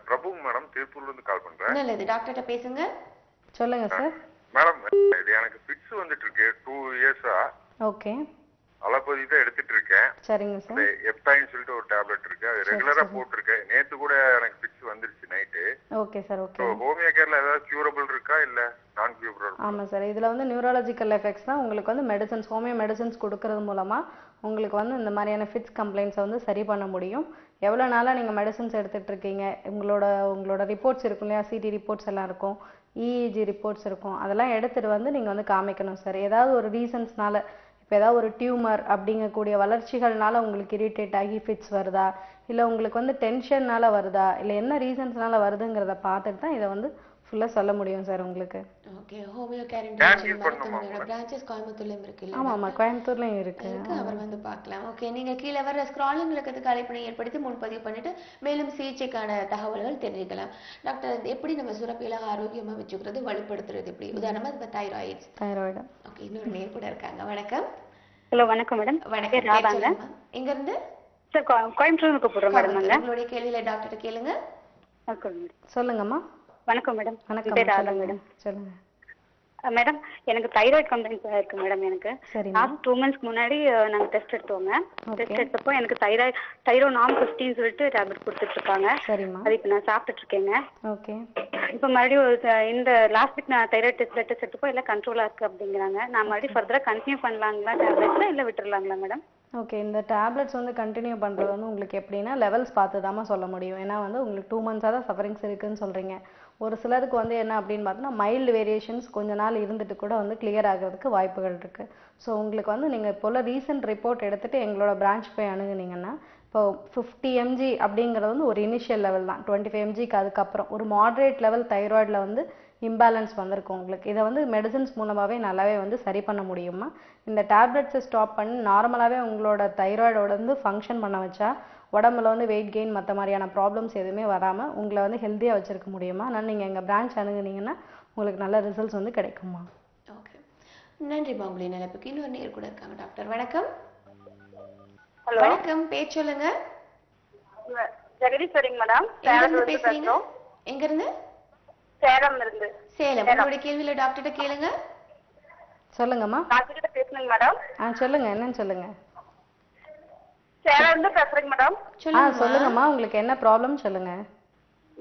பிரபு மேடம், திருப்பூர்ல இருந்து கால் பண்றேன். நல்லது, டாக்டர்கிட்ட பேசுங்க. சொல்லுங்க சார். மேடம், இது எனக்கு பிட்ஸ் வந்துட்டு இருக்கு 2 இயர்ஸா. ஓகே. அலோபதி தான் எடுத்துட்டு இருக்கேன். சரிங்க சார். எப்டைன் சொல்லிட்டு ஒரு டேப்லெட் இருக்கு, அது ரெகுலரா போட்டுருக்கேன். நேத்து கூட எனக்கு பிட்ஸ் வந்துருச்சு night. Okay sir. Okay. Homeo கேர்ல ஏதாவது கியூரபிள் இருக்கா இல்ல நான் கியூரபிள்? ஆமாம் சார், இதில் வந்து நியூரலாஜிக்கல் எஃபெக்ட்ஸ் தான் உங்களுக்கு வந்து மெடிசன்ஸ், ஹோமியோ மெடிசன்ஸ் கொடுக்கறது மூலமாக உங்களுக்கு வந்து இந்த மாதிரியான ஃபிட்ஸ் கம்ப்ளைண்ட்ஸை வந்து சரி பண்ண முடியும். எவ்வளோ நாளாக நீங்கள் மெடிசன்ஸ் எடுத்துகிட்டு இருக்கீங்க, உங்களோட ரிப்போர்ட்ஸ் இருக்கும் இல்லையா, சிடி ரிப்போர்ட்ஸ் எல்லாம் இருக்கும், இஇஜி ரிப்போர்ட்ஸ் இருக்கும், அதெல்லாம் எடுத்துகிட்டு வந்து நீங்கள் வந்து காமிக்கணும் சார். ஏதாவது ஒரு ரீசன்ஸ்னால, இப்போ ஏதாவது ஒரு டியூமர் அப்படிங்கக்கூடிய வளர்ச்சிகள்னால உங்களுக்கு இரிட்டேட் ஆகி ஃபிட்ஸ் வருதா, இல்லை உங்களுக்கு வந்து டென்ஷன்னால வருதா, இல்லை என்ன ரீசன்ஸ்னால வருதுங்கிறத பார்த்துட்டு தான் இதை வந்து ஃபுல்லாக சொல்ல முடியும் சார் உங்களுக்கு. Okay, homeo care international branches கோயம்புத்தூர்லயும் இருக்கு இல்ல? ஆமா, கோயம்புத்தூர்லயும் இருக்கு. அவர் வந்து பார்க்கலாம். ஓகே, நீங்க கீழே வர ஸ்க்ராலிங் இலக்கத்துக்கு அழைப்பினை ஏற்படுத்தி முன்பதிவு பண்ணிட்டு மேலும் சிகிச்சைக்கான தகவல்கள் தெரிஞ்சுக்கலாம். டாக்டர், எப்படி நம்ம சுரப்பிகளை ஆரோக்கியமா வச்சுக்கிறது, வலுப்படுத்துறது எப்படி? உதாரணமா இப்ப தைராய்டு. ஓகே, இன்னொரு நேர் கூட இருக்காங்க. வணக்கம். ஹலோ, வணக்கம் மேடம். வணக்கம். ராதாங்க. எங்க இருந்து? சார், கோயம்புத்தூர்ல கூப்பிடுறோம் மேடம். உங்களுடைய கேள்வியில டாக்டர் கேளுங்க. சொல்லுங்கம்மா. வணக்கம் மேடம். வணக்கம். மேடம் சொல்லுங்க மேடம். எனக்கு தைராய்டு கம்ப்ளைண்ட் இருக்கு மேடம். எனக்கு லாஸ்ட் 2 மந்த்ஸ்க்கு முன்னாடி நாங்க டெஸ்ட் எடுத்தோங்க. டெஸ்ட் எடுத்தப்போ எனக்கு தைரோநாம் 15 சொல்லிட்டு டேப்லெட் கொடுத்துட்டு இருக்காங்க. அது இப்போ நான் சாப்பிட்டுட்டு இருக்கேங்க. ஓகே. இப்போ மறுபடியும் இந்த லாஸ்ட் வீக் நான் தைராய்டு டெஸ்ட் எடுத்தப்போ எல்லாம் கண்ட்ரோலா இருக்கு அப்படிங்கிறாங்க. நான் மறுபடியும் ஃபர்தரா கண்டினியூ பண்ணலாங்களா டேப்லெட்ல, இல்லை விட்டுறலாங்களா மேடம்? ஓகே, இந்த டேப்லெட்ஸ் வந்து கண்டினியூ பண்ணுறது வந்து உங்களுக்கு எப்படின்னா லெவல்ஸ் பார்த்து தான் சொல்ல முடியும். ஏன்னா வந்து உங்களுக்கு 2 மந்த்ஸாக தான் சஃபரிங்ஸ் இருக்குதுன்னு சொல்கிறீங்க. ஒரு சிலருக்கு வந்து என்ன அப்படின்னு பார்த்தோன்னா மைல்டு வேரியேஷன்ஸ் கொஞ்ச நாள் இருந்துட்டு கூட வந்து கிளியர் ஆகிறதுக்கு வாய்ப்புகள் இருக்குது. ஸோ உங்களுக்கு வந்து நீங்கள் இப்போ ரீசெண்ட் ரிப்போர்ட் எடுத்துகிட்டு எங்களோட பிரான்ச் போய் அணுகுனீங்கன்னா, இப்போ 50 mg அப்படிங்கிறது வந்து ஒரு இனிஷியல் லெவல் தான். 25 mgக்கு அதுக்கப்புறம் ஒரு மாட்ரேட் லெவல் தைராய்டில் வந்து இம்பேலன்ஸ் வந்திருக்கும் உங்களுக்கு. இதை வந்து மெடிசன்ஸ் மூலமாகவே நல்லாவே வந்து சரி பண்ண முடியுமா? இந்த டேப்லெட்ஸை ஸ்டாப் பண்ணி நார்மலாகவே உங்களோட தைராய்டோட வந்து ஃபங்க்ஷன் பண்ண வச்சா உடம்புல வந்து வெயிட் கெயின் மற்ற மாதிரியான ப்ராப்ளம்ஸ் எதுவுமே வராமல் உங்களை வந்து ஹெல்த்தியாக வச்சுருக்க முடியுமா? ஆனால் நீங்கள் எங்கள் பிரான்ச் அணுகுனீங்கன்னா உங்களுக்கு நல்ல ரிசல்ட்ஸ் வந்து கிடைக்குமா? ஓகே, நன்றிம்மா. உங்களுடைய நிலைப்புக்கு இன்னொரு நேர் கூட இருக்காங்க. டாக்டர் வணக்கம். ஹலோ வணக்கம், பேர் சொல்லுங்க. ஜெகதீஸ்வரிங்க மேடம். எங்க இருந்து பேசுறீங்க? எங்க இருந்து? சேலம் இருந்து. சேலம். உங்களுடைய கேள்வியில டாக்டர்கிட்ட கேளுங்க. சொல்லுங்கம்மா. டாக்டர் கிட்ட பேசுங்க மேடம். சொல்லுங்க, என்னன்னு சொல்லுங்க. சேலம் இருந்து பேசுறேங்க மேடம். சொல்லுங்கம்மா, உங்களுக்கு என்ன ப்ராப்ளம் சொல்லுங்க.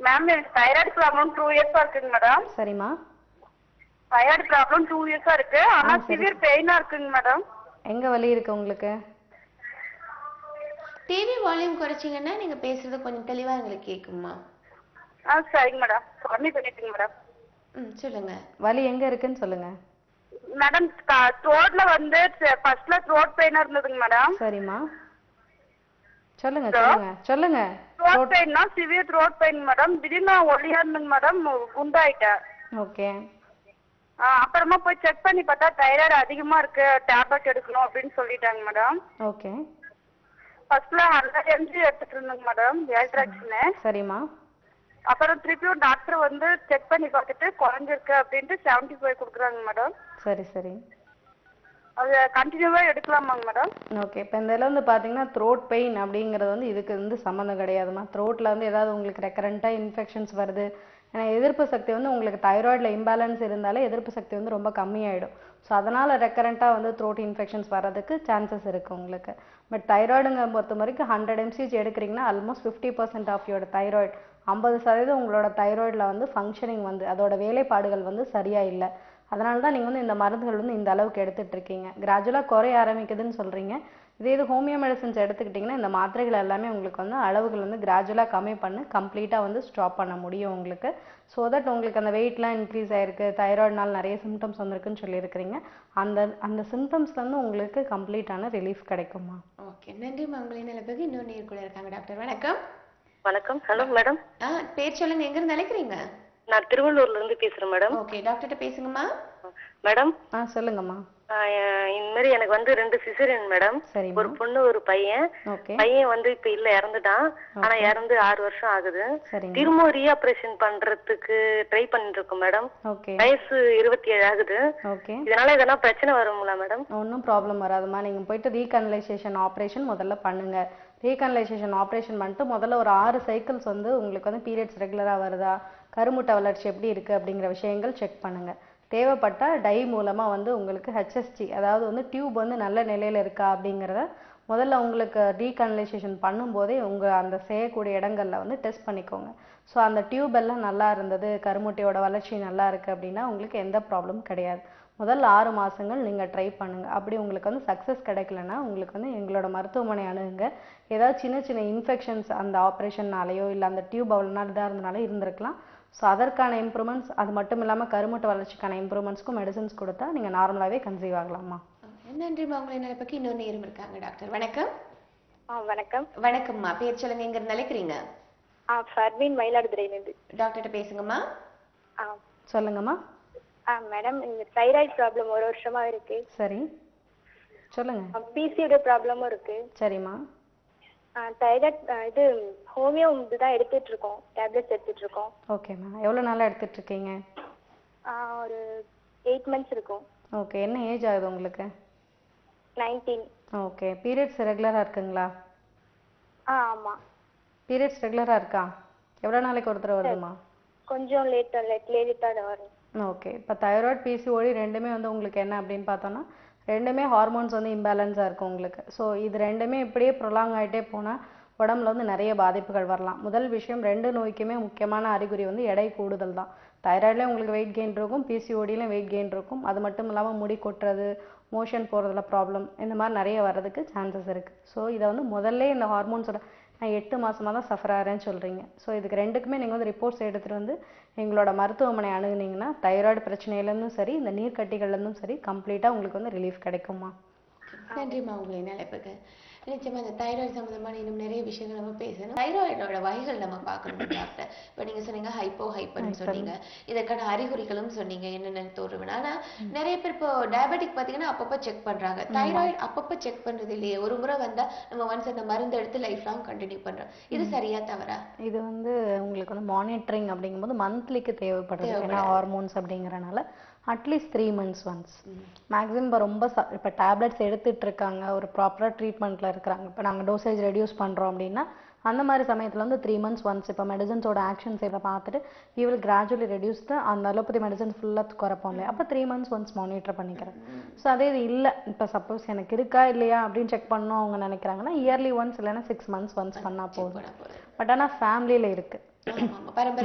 மேம் எனக்கு தைராய்டு ப்ராப்ளம் 2 இயர்ஸா இருக்குங்க மேடம். சரிம்மா. தைராய்டு ப்ராப்ளம் 2 இயர்ஸா இருக்கு. ஆனா சிவியர் பெயினா இருக்குங்க மேடம். எங்க வலி இருக்கு உங்களுக்கு? டிவி வால்யூம் குறைச்சிங்கன்னா நீங்க பேசுறது கொஞ்சம் தெளிவா எங்களுக்கு கேக்குமா? சரிங்க மேடம். கம்மி பண்ணிட்டுங்க மேடம். சொல்லுங்க. வலி எங்க இருக்குன்னு சொல்லுங்க. மேடம் த்ரோட்ல வந்து ஃபர்ஸ்ட்ல த்ரோட் பெயினா இருந்ததுங்க மேடம். சரிம்மா, சொல்லுங்க சொல்லுங்க சொல்லுங்க. த்ரோட் பெயின்னா சிவியர் த்ரோட் பெயின் மேடம். திடீர்னு ஒல்லியா இருந்துங்க மேடம், குண்டாயிட்டேன். ஓகே. அப்புறமா போய் செக் பண்ணி பார்த்தா தைராய்டு அதிகமா இருக்கு, டேப்லெட் எடுக்கணும் அப்படின்னு சொல்லிட்டாங்க மேடம். ஓகே. ஃபர்ஸ்ட்ல 100 mg எடுத்துட்டு இருந்தேங்க மேடம், ஏல்ட்ராக்சின். சரிம்மா. அப்புறம் திருப்பியும் டாக்டர் வந்து செக் பண்ணி பார்த்துட்டு குறைஞ்சிருக்கு அப்படின்ட்டு 75 கொடுக்குறாங்க மேடம். சரி சரி. அது கண்டினியூவா எடுக்கலாமாங்க மேடம்? ஓகே. இப்போ இந்த இதில் வந்து பார்த்தீங்கன்னா த்ரோட் பெயின் அப்படிங்கிறது வந்து இதுக்கு வந்து சம்மந்தம் கிடையாதுமா. த்ரோட்டில் வந்து ஏதாவது உங்களுக்கு ரெக்கரண்ட்டாக இன்ஃபெக்ஷன்ஸ் வருது, ஏன்னா எதிர்ப்பு சக்தி வந்து உங்களுக்கு தைராய்டில் இம்பேலன்ஸ் இருந்தாலே எதிர்ப்பு சக்தி வந்து ரொம்ப கம்மியாயிடும். ஸோ அதனால் ரெக்கரண்ட்டாக வந்து த்ரோட் இன்ஃபெக்ஷன்ஸ் வர்றதுக்கு சான்சஸ் இருக்குது உங்களுக்கு. பட் தைராய்டுங்க பொறுத்த வரைக்கும் 100 mg எடுக்கிறீங்கன்னா ஆல்மோஸ்ட் 50% ஆஃப் யோட தைராய்டு, 50% உங்களோட தைராய்டில் வந்து ஃபங்க்ஷனிங் வந்து அதோட வேலைப்பாடுகள் வந்து சரியாக இல்லை. அதனால தான் நீங்கள் வந்து இந்த மருந்துகள் வந்து இந்த அளவுக்கு எடுத்துகிட்டு இருக்கீங்க. கிராஜுவலாக குறைய ஆரம்பிக்குதுன்னு சொல்கிறீங்க. இது ஹோமியோ மெடிசன்ஸ் எடுத்துக்கிட்டிங்கன்னா இந்த மாத்திரைகள் எல்லாமே உங்களுக்கு வந்து அளவுகள் வந்து கிராஜுவலாக கம்மி பண்ணி கம்ப்ளீட்டாக வந்து ஸ்டாப் பண்ண முடியும் உங்களுக்கு. ஸோ தட் உங்களுக்கு அந்த வெயிட்லாம் இன்க்ரீஸ் ஆகிருக்கு, தைராய்டுனால் நிறைய சிம்டம்ஸ் வந்திருக்குன்னு சொல்லியிருக்கிறீங்க. அந்த சிம்டம்ஸ்லேருந்து உங்களுக்கு கம்ப்ளீட்டான ரிலீஃப் கிடைக்குமா? ஓகே, நன்றிம்மா. உங்களை நிலப்பகு இன்னொரு நேர் கூட இருக்காங்க. டாக்டர் வணக்கம். வணக்கம். Hello madam. பேர் சொல்லுங்க, எங்க இருந்து அழைக்கிறீங்க? நான் திருவள்ளூர்ல இருந்து பேசுறேன் மேடம். ஓகே, டாக்டர்கிட்ட பேசுங்கம்மா. மேடம். சொல்லுங்கம்மா. இந்த மாதிரி எனக்கு வந்து 2 சிசேரியன் மேடம். ஒரு பொண்ணு ஒரு பையன். பையன் வந்து இப்ப இல்ல, இறந்துட்டான். ஆனா இறந்து 6 வருஷம் ஆகுது. திரும்ப ரீஆபரேஷன் பண்றதுக்கு ட்ரை பண்ணிட்டு இருக்கோம் மேடம். வயசு 27 ஆகுது. இதனால எதனா பிரச்சனை வருங்களா மேடம்? ஒன்றும் ப்ராப்ளம் வராதுமா. நீங்க போயிட்டு ரீகனலைசேஷன் ஆப்ரேஷன் முதல்ல பண்ணுங்க. ரீகனலைசேஷன் ஆப்ரேஷன் பண்ணிட்டு முதல்ல ஒரு 6 சைக்கிள்ஸ் வந்து உங்களுக்கு வந்து பீரியட்ஸ் ரெகுலரா வருதா, கருமுட்டை வளர்ச்சி எப்படி இருக்கு அப்படிங்கிற விஷயங்கள் செக் பண்ணுங்க. தேவைப்பட்டா டை மூலமா வந்து உங்களுக்கு ஹெச்எஸ்டி, அதாவது வந்து டியூப் வந்து நல்ல நிலையில இருக்கா அப்படிங்கிறத முதல்ல உங்களுக்கு ரீகனலைசேஷன் பண்ணும்போதே அந்த செய்யக்கூடிய இடங்கள்ல வந்து டெஸ்ட் பண்ணிக்கோங்க. ஸோ அந்த டியூப் எல்லாம் நல்லா இருந்தது, கருமுட்டையோட வளர்ச்சி நல்லா இருக்கு அப்படின்னா உங்களுக்கு எந்த ப்ராப்ளமும் கிடையாது. முதல்ல 6 மாதங்கள் நீங்கள் ட்ரை பண்ணுங்க. அப்படி உங்களுக்கு வந்து சக்ஸஸ் கிடைக்கலன்னா உங்களுக்கு வந்து எங்களோட மருத்துவமனை அணுகுங்க. ஏதாவது சின்ன சின்ன இன்ஃபெக்ஷன்ஸ் அந்த ஆப்ரேஷன்னாலேயோ இல்லை அந்த டியூப் அவ்வளோ நாள் இதாக இருந்தனால இருந்திருக்கலாம். ஸோ அதற்கான இம்ப்ரூவ்மெண்ட்ஸ், அது மட்டும் இல்லாமல் கருமுட்டை வளர்ச்சிக்கான இம்ப்ரூவ்மெண்ட்ஸ்க்கும் மெடிசன்ஸ் கொடுத்தா நீங்கள் நார்மலாகவே கன்சீவ் ஆகலாமா? நன்றிம்மா. உங்களை நிலப்பக்கு இன்னொரு நேரம் இருக்காங்க. டாக்டர் வணக்கம். வணக்கம். வணக்கம்மா. பேர் சொல்லுங்க, எங்க இருந்து அழைக்கிறீங்க? ஃபர்வீன், மயிலாடுதுறையிலிருந்து. டாக்டர்கிட்ட பேசுங்கம்மா. சொல்லுங்கம்மா. மேடம், இந்த தைராய்டு ப்ராப்ளம் 1 வருஷமா இருக்கு. சரி, சொல்லுங்க. பிசிஓடி ப்ராப்ளமும் இருக்கு. சரிம்மா. தைராய்டு இது ஹோமியோ தான் எடுத்துட்டு இருக்கோம், டேப்லெட்ஸ் எடுத்துட்டு இருக்கோம். ஓகேம்மா. எவ்வளோ நாளாக எடுத்துட்டு இருக்கீங்க? ஒரு 8 months இருக்கும். ஓகே. என்ன ஏஜ் ஆகுது உங்களுக்கு? 19. ஓகே. பீரியட்ஸ் ரெகுலராக இருக்குங்களா? ஆமாம். பீரியட்ஸ் ரெகுலராக இருக்கா? எவ்வளோ நாளைக்கு ஒரு தடவை வருதுமா? கொஞ்சம் லேட்டாக வரும். ஓகே. இப்போ தைராய்டு பிசிஓடி ரெண்டுமே வந்து உங்களுக்கு என்ன அப்படின்னு பார்த்தோன்னா ரெண்டுமே ஹார்மோன்ஸ் வந்து இம்பேலன்ஸாக இருக்கும் உங்களுக்கு. ஸோ இது ரெண்டுமே இப்படியே ப்ரொலாங் ஆகிட்டே போனால் உடம்புல வந்து நிறைய பாதிப்புகள் வரலாம். முதல் விஷயம், 2 நோய்க்குமே முக்கியமான அறிகுறி வந்து எடை கூடுதல் தான். தைராய்ட்லேயும் உங்களுக்கு வெயிட் கெயின் இருக்கும், பிசிஓடிலையும் வெயிட் கெயின் இருக்கும். அது மட்டும் இல்லாமல் முடி கொட்டுறது, மோஷன் போகிறதுல ப்ராப்ளம், இந்த மாதிரி நிறைய வர்றதுக்கு சான்சஸ் இருக்குது. ஸோ இதை வந்து முதல்ல இந்த ஹார்மோன்ஸோட நான் 8 மாதமாக தான் சஃபர் ஆகிறேன்னு சொல்கிறீங்க. ஸோ இதுக்கு ரெண்டுக்குமே நீங்கள் வந்து ரிப்போர்ட்ஸ் எடுத்துகிட்டு வந்து எங்களோட மருத்துவமனை அணுகுனீங்கன்னா தைராய்டு பிரச்சனையிலேருந்தும் சரி, இந்த நீர்க்கட்டிகள்லேருந்தும் சரி, கம்ப்ளீட்டாக உங்களுக்கு வந்து ரிலீஃப் கிடைக்குமா? நன்றிம்மா. உங்களை நிலைப்புக்கு. நிச்சயமா இந்த தைராய்டு சம்பந்தமான இன்னும் நிறைய விஷயங்கள் நம்ம பேசணும். தைராய்டோட வகைகள் நம்ம பார்க்கணும் டாக்டர். இப்போ நீங்க சொன்னீங்க ஹைப்பர்னு சொன்னீங்க, இதற்கான அறிகுறிகளும் சொன்னீங்க என்னென்ன தோறுவினா. ஆனா நிறைய பேர் இப்போ டயபெட்டிக் பார்த்தீங்கன்னா அப்பப்போ செக் பண்றாங்க, தைராய்டு அப்பப்போ செக் பண்றது இல்லையே. ஒரு முறை வந்தா நம்ம ஒன்ஸ் அந்த மருந்து எடுத்து லைஃப் லாங் கண்டினியூ பண்றோம். இது சரியா தவறா? இது வந்து உங்களுக்கு வந்து மானிட்டரிங் அப்படிங்கும்போது மந்த்லிக்கு தேவைப்படுது. ஏன்னா ஹார்மோன்ஸ் அப்படிங்கிறனால அட்லீஸ்ட் 3 months ஒன்ஸ். மேக்ஸிமம் இப்போ ரொம்ப இப்போ டேப்லெட்ஸ் எடுத்துட்டு இருக்காங்க, ஒரு ப்ராப்பராக ட்ரீட்மெண்ட்டில் இருக்கிறாங்க, இப்போ நாங்கள் டோசேஜ் ரெடியூஸ் பண்ணுறோம் அப்படின்னா அந்த மாதிரி சமயத்தில் வந்து 3 months ஒன்ஸ் இப்போ மெடிசன்ஸோட ஆக்ஷன்ஸ் இதை பார்த்துட்டு யூ வில் கிராஜுவலி ரெடியூஸ் தான் அந்த அலோபதி மெடிசன்ஸ் ஃபுல்லாக குறைப்போம் இல்லையா, அப்போ 3 months ஒன்ஸ் மானிட்டர் பண்ணிக்கிறேன். ஸோ அதே இது இல்லை இப்போ சப்போஸ் எனக்கு இருக்கா இல்லையா அப்படின்னு செக் பண்ணணும் அவங்க நினைக்கிறாங்கன்னா இயர்லி ஒன்ஸ் இல்லைன்னா 6 months ஒன்ஸ் பண்ணால் போதும். பட் ஆனால் ஃபேமிலியில் இருக்குது,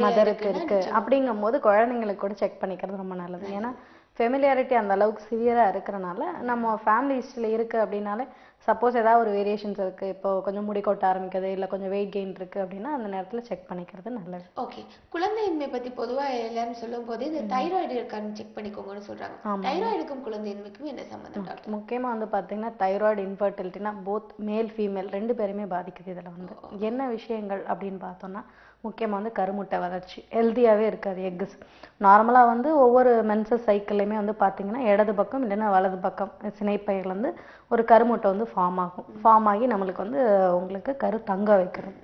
மதருக்கு இருக்கு அப்படிங்கும் போது குழந்தைங்களுக்கு கூட செக் பண்ணிக்கிறது ரொம்ப நல்லது. ஏன்னா ஃபெமிலியாரிட்டி அந்த அளவுக்கு சிவியராக இருக்கிறனால நம்ம ஃபேமிலி ஹிஸ்ட்ரியில் இருக்குது அப்படின்னாலே சப்போஸ் ஏதாவது ஒரு வேரியேஷன்ஸ் இருக்குது, இப்போ கொஞ்சம் முடி கொட்ட ஆரம்பிக்குது இல்லை கொஞ்சம் வெயிட் கெயின் இருக்குது அப்படின்னா அந்த நேரத்தில் செக் பண்ணிக்கிறது நல்லது. ஓகே, குழந்தையின்மை பற்றி பொதுவாக எல்லாரும் சொல்லும் போது இந்த தைராய்டு இருக்கான்னு செக் பண்ணிக்கோங்கன்னு சொல்கிறாங்க. தைராய்டுக்கும் குழந்தையின்மைக்கும் என்ன சம்மந்தம் டாக்டர்? முக்கியமாக வந்து பார்த்தீங்கன்னா தைராய்டு இன்ஃபர்டிலிட்டினா போத் மேல் ஃபீமேல் 2 பேருமே பாதிக்குது. இதில் வந்து என்ன விஷயங்கள் அப்படின்னு பார்த்தோம்னா முக்கியமாக வந்து கருமுட்டை வளர்ச்சி ஹெல்த்தியாகவே இருக்காது. எக்ஸ் நார்மலாக வந்து ஒவ்வொரு மென்சஸ் சைக்கிள்லையுமே வந்து பார்த்தீங்கன்னா இடது பக்கம் இல்லைன்னா வலது பக்கம் சினைப்பையில் வந்து ஒரு கருமுட்டை வந்து ஃபார்ம் ஆகி நம்மளுக்கு வந்து உங்களுக்கு கரு தங்க வைக்கிறோம்.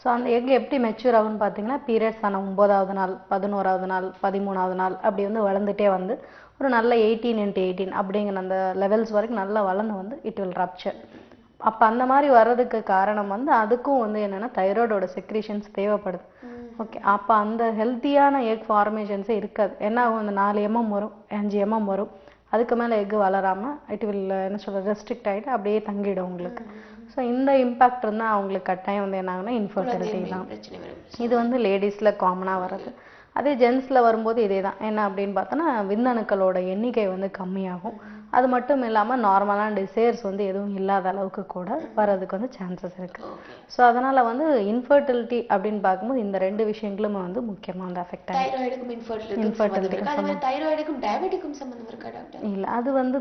ஸோ அந்த எக் எப்படி மெச்சூர் ஆகும்னு பார்த்தீங்கன்னா பீரியட்ஸ் ஆன 9வது நாள் 11வது நாள் 13வது நாள் அப்படி வந்து வளர்ந்துட்டே வந்து ஒரு நல்ல 18x18 அப்படிங்கிற அந்த லெவல்ஸ் வரைக்கும் நல்லா வளர்ந்து வந்து இட் வில் ரப்சர். அப்போ அந்த மாதிரி வர்றதுக்கு காரணம் வந்து அதுக்கும் வந்து என்னென்னா தைராய்டோட செக்ரீஷன்ஸ் தேவைப்படுது. ஓகே, அப்போ அந்த ஹெல்த்தியான எக் ஃபார்மேஷன்ஸே இருக்காது. என்ன ஆகும், அந்த 4 mm வரும் 5 mm வரும், அதுக்கு மேலே எக்கு வளராமல் இட் வில் என்ன சொல்கிறது ரெஸ்ட்ரிக்ட் ஆகிட்டு அப்படியே தங்கிடும் உங்களுக்கு. ஸோ இந்த இம்பேக்ட் இருந்தால் அவங்களுக்கு கட்டாயம் வந்து என்ன ஆகுனா இன்ஃபர்டிலிட்டி தான். இது வந்து லேடிஸில் காமனாக வர்றது. அதே ஜென்ஸில் வரும்போது இதே தான். என்ன அப்படின்னு பார்த்தோன்னா விந்தணுக்களோட எண்ணிக்கை வந்து கம்மியாகும். அது மட்டும் இல்லாமல் நார்மலான டிசைர்ஸ் வந்து எதுவும் இல்லாத அளவுக்கு கூட வர்றதுக்கு வந்து சான்சஸ் இருக்குது. ஸோ அதனால் வந்து இன்ஃபர்டிலிட்டி அப்படின்னு பார்க்கும்போது இந்த 2 விஷயங்களும் வந்து முக்கியமாக வந்து அஃபெக்ட் ஆகும். இல்லை, அது வந்து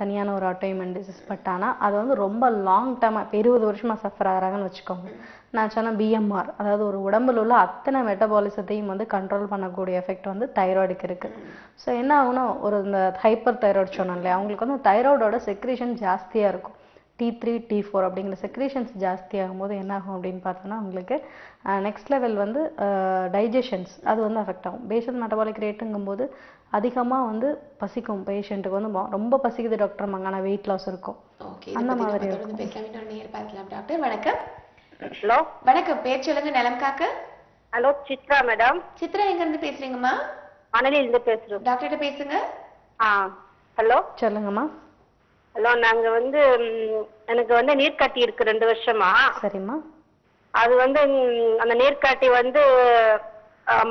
தனியான ஒரு ஆட்டோஇம்யூன் டிசீஸ். பட் ஆனால் அது வந்து ரொம்ப லாங் டேர்மாக இப்போ 20 வருஷமாக சஃபர் ஆகிறாங்கன்னு வச்சுக்கோங்க. நான் சொன்ன பிஎம்ஆர் அதாவது ஒரு உடம்புல உள்ள அத்தனை மெட்டபாலிசத்தையும் வந்து கண்ட்ரோல் பண்ணக்கூடிய எஃபெக்ட் வந்து தைராய்டுக்கு இருக்குது. ஸோ என்ன ஆகுனா ஒரு இந்த ஹைப்பர் தைராய்டு சொன்னோம் இல்லையா, அவங்களுக்கு வந்து தைராய்டோட செக்ரீஷன் ஜாஸ்தியாக இருக்கும். T3 T4 அப்படிங்கிற செக்ரீஷன்ஸ் ஜாஸ்தி ஆகும்போது என்ன ஆகும் அப்படின்னு பார்த்தோன்னா உங்களுக்கு நெக்ஸ்ட் லெவல் வந்து டைஜஷன்ஸ் அது வந்து அஃபெக்ட் ஆகும். பேஷண்ட் மெட்டபாலிக் ரேட்டுங்கும்போது அதிகமாக வந்து பசிக்கும். பேஷண்ட்டுக்கு வந்து ரொம்ப பசிக்குது டாக்டர் ஆனால் வெயிட் லாஸ் இருக்கும். அந்த மாதிரி டாக்டர் வணக்கம். ஹலோ வணக்கம், பேர் சொல்லுங்க. நலம் காக்க. Hello Chitra madam. சித்ரா எங்க இருந்து பேசுறீங்கம்மா? அனலிலிருந்து பேசுறோம். டாக்டர்கிட்ட பேசுங்க. ஹலோ சொல்லுங்கம்மா. ஹலோ, நாங்க வந்து எனக்கு வந்து நீர்க்கட்டி இருக்கு 2 வருஷமா. சரிம்மா. அது வந்து அந்த நீர்க்கட்டி வந்து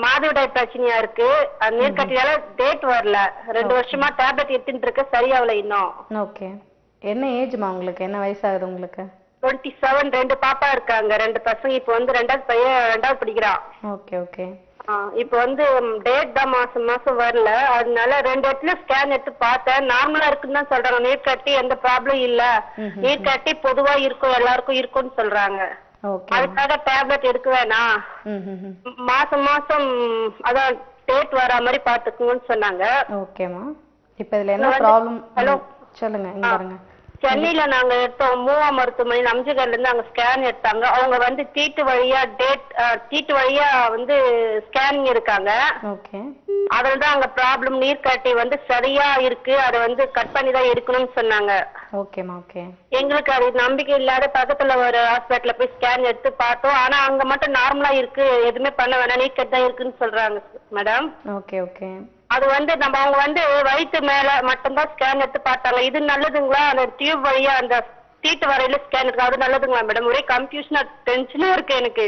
மாதவிடாய் பிரச்சனையா இருக்கு. அந்த நீர்க்கட்டியால டேட் வரல. 2 வருஷமா டேப்லெட் எடுத்துட்டு இருக்க, சரியாவல இன்னும். ஓகே, என்ன ஏஜ்மா உங்களுக்கு? என்ன வயசாகுது உங்களுக்கு? 27. 2 பாப்பா இருக்காங்க, 2 பசங்க. இப்போ வந்து 2வது பையன் 2வது படிக்கிறான். Okay okay. இப்போ வந்து டேட் தான் மாசம் வரல. அதனால 2 இடத்துல ஸ்கேன் எடுத்து பார்த்தேன், நார்மலா இருக்குன்னு தான் சொல்றாங்க. நீர்க்கட்டி எந்த ப்ராப்ளம் இல்ல, நீர்க்கட்டி பொதுவா இருக்கும், எல்லாருக்கும் இருக்கும்னு சொல்றாங்க. அதுக்காக டேப்லெட் எடுக்க வேணாம், மாசம் அதான் டேட் வர மாதிரி பாத்துக்குங்கன்னு சொன்னாங்க. ஓகேமா. இப்போ இதுல என்ன ப்ராப்ளம்? ஹலோ சொல்லுங்க. இங்க பாருங்க, சென்னையில நாங்க எடுத்தோம், மூவா மருத்துவமனை அம்ஜகர்ல இருந்து அங்க ஸ்கேன் எடுத்தாங்க. அவங்க வந்து தீட்டு வழியா வந்து ஸ்கேனிங் இருக்காங்க. அதுலதான் அங்க ப்ராப்ளம், நீர்க்கட்டி வந்து சரியா இருக்கு, அதை வந்து கட் பண்ணி தான் எடுக்கணும்னு சொன்னாங்க. ஓகேமா. ஓகே. எங்களுக்கு அது நம்பிக்கை இல்லாத பக்கத்துல ஒரு ஹாஸ்பிட்டல்ல போய் ஸ்கேன் எடுத்து பார்த்தோம். ஆனா அங்க மட்டும் நார்மலா இருக்கு, எதுவுமே பண்ண வேணாம், நீர்க்கட்டி தான் இருக்குன்னு சொல்றாங்க மேடம். Okay okay. அது வந்து அவங்க வந்து வயிற்று மேல மட்டும்தான் ஸ்கேன் எடுத்து பார்த்தாங்க. இது நல்லதுங்களா? அந்த டியூப் வழியா அந்த தீட்டு வரையில ஸ்கேன் இருக்கு, அது நல்லதுங்களா மேடம்? ஒரே கன்ஃபியூஷனா டென்ஷனா இருக்கு எனக்கு.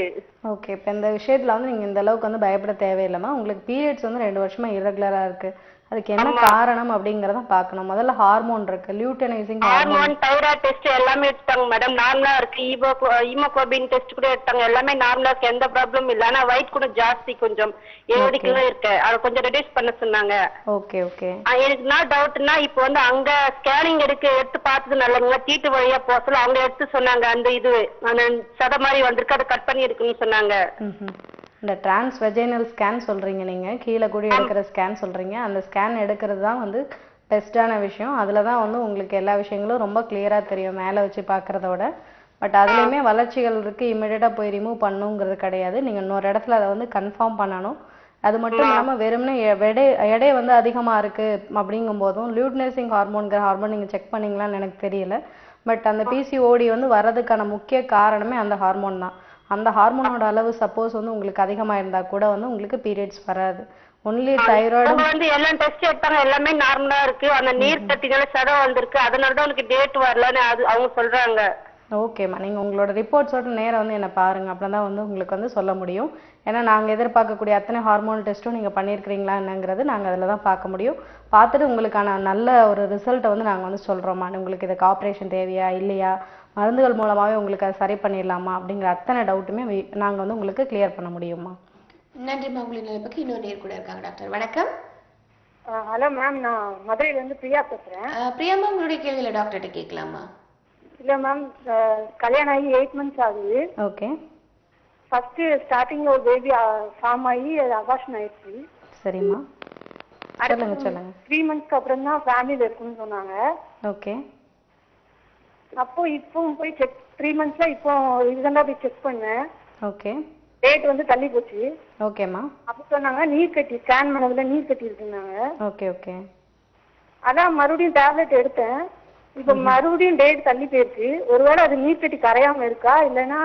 ஓகே, இப்போ இந்த விஷயத்துல வந்து நீங்க இந்த அளவுக்கு வந்து பயப்பட தேவையில்லைமா. உங்களுக்கு பீரியட்ஸ் வந்து 2 வருஷமா இர்ரெகுலரா இருக்கு. அதுக்கு என்ன காரணம் அப்படிங்கறத பார்க்கணும். முதல்ல ஹார்மோன் இருக்கு, லியூட்டனைசிங் ஹார்மோன், தைராய்டு டெஸ்ட் எல்லாமே எடுத்தாங்க மேடம், நார்மலா இருக்கு. ஹீமோகுளோபின் டெஸ்ட் கூட எடுத்தாங்க, எல்லாமே நார்மலா இருக்கு, எந்த ப்ராப்ளமும் இல்ல. ஆனா வெயிட் கூட ஜாஸ்தி, கொஞ்சம் 70 கிலோ இருக்கு, அதை கொஞ்சம் ரெடியூஸ் பண்ண சொன்னாங்க. Okay okay. எனக்கு என்ன டவுட்னா, இப்போ வந்து அங்க ஸ்கேனிங் எடுத்து பார்த்தது நல்லதுங்களா? தீட்டு வழியா போக சொல்ல அவங்க எடுத்து சொன்னாங்க, அந்த இது அந்த சத மாதிரி வந்திருக்கு, அதை கட் பண்ணி எடுக்கணும்னு சொன்னாங்க. இந்த டிரான்ஸ்வெஜைனல் ஸ்கேன் சொல்றீங்க நீங்க, கீழே கூட எடுக்கிற ஸ்கேன் சொல்றீங்க. அந்த ஸ்கேன் எடுக்கிறது தான் வந்து பெஸ்டான விஷயம். அதுல தான் வந்து உங்களுக்கு எல்லா விஷயங்களும் ரொம்ப கிளியரா தெரியும் மேலே வச்சு பார்க்கறதோட. பட் அதுலேயுமே வளர்ச்சிகள் இருக்கு, இமிடியேட்டா போய் ரிமூவ் பண்ணுங்கிறது கிடையாது. நீங்க இன்னொரு இடத்துல அதை வந்து கன்ஃபார்ம் பண்ணணும். அது மட்டும் இல்லாம வெறுமனே எடை வந்து அதிகமா இருக்கு அப்படிங்கும் போதும் லியூட்னேசிங் ஹார்மோன்கிற ஹார்மோன் நீங்க செக் பண்ணீங்களான்னு எனக்கு தெரியல. பட் அந்த பிசிஓடி வந்து வர்றதுக்கான முக்கிய காரணமே அந்த ஹார்மோன் தான். அந்த ஹார்மோனோட அளவு சப்போஸ் வந்து உங்களுக்கு அதிகமா இருந்தா கூட வந்து உங்களுக்கு பீரியட்ஸ் வராது. ஒன்லி தைராய்டு வந்து எல்லாம் டெஸ்ட் எடுத்தாங்க, எல்லாமே நார்மலா இருக்கு. அந்த நீர் கட்டினால சடம் வந்திருக்கு, அதனால தான் உனக்கு டேட் வரலன்னு அவங்க சொல்றாங்க. ஓகேம்மா, நீங்கள் உங்களோட ரிப்போர்ட்ஸோட நேரம் வந்து என்னை பாருங்கள். அப்படி தான் வந்து உங்களுக்கு வந்து சொல்ல முடியும். ஏன்னா நாங்கள் எதிர்பார்க்கக்கூடிய அத்தனை ஹார்மோன் டெஸ்ட்டும் நீங்கள் பண்ணியிருக்கிறீங்களா என்னங்கிறது நாங்கள் அதில் தான் பார்க்க முடியும். பார்த்துட்டு உங்களுக்கான நல்ல ஒரு ரிசல்ட்டை வந்து நாங்கள் வந்து சொல்கிறோம்மா. உங்களுக்கு இதுக்கு ஆப்ரேஷன் தேவையா இல்லையா, மருந்துகள் மூலமாகவே உங்களுக்கு அதை சரி பண்ணிடலாமா அப்படிங்கிற அத்தனை டவுட்டுமே நாங்கள் வந்து உங்களுக்கு கிளியர் பண்ண முடியுமா. நன்றிம்மா. உங்களின் நிலைப்புக்கு இன்னொரு நேர் கூட இருக்காங்க. டாக்டர் வணக்கம். ஹலோ மேம், நான் மதுரையிலேருந்து பிரியா பேசுகிறேன். பிரியாம்மா, உங்களுடைய கேள்வியில டாக்டர்கிட்ட கேட்கலாமா? இல்லை மேம், கல்யாணம் ஆகி 8 months ஆகுது. ஓகே. ஃபர்ஸ்ட் ஸ்டார்டிங்ல ஒரு பேபி ஃபார்ம் ஆகி அபார்ஷன் ஆயிடுச்சு. சரிம்மா, சொல்லுங்க சொல்லுங்க. 3 months அப்புறம் தான் ஃபேமிலியில் இருக்குன்னு சொன்னாங்க. ஓகே. அப்போ இப்போ போய் 3 monthsல இப்போ இதுதான் போய் செக் பண்ணேன். ஓகே. டேட் வந்து தள்ளி போச்சு. ஓகேம்மா. அப்போ சொன்னாங்க நீர் கட்டி, ஸ்கேன் பண்ணதுல நீர் கட்டி இருக்குன்னாங்க. Okay okay. அதான் மறுபடியும் டேப்லெட் எடுத்தேன். இப்போ மறுபடியும் டேட் தள்ளி போயிருக்கு. ஒருவேளை அது நீர் கட்டி கரையாம இருக்கா இல்லைன்னா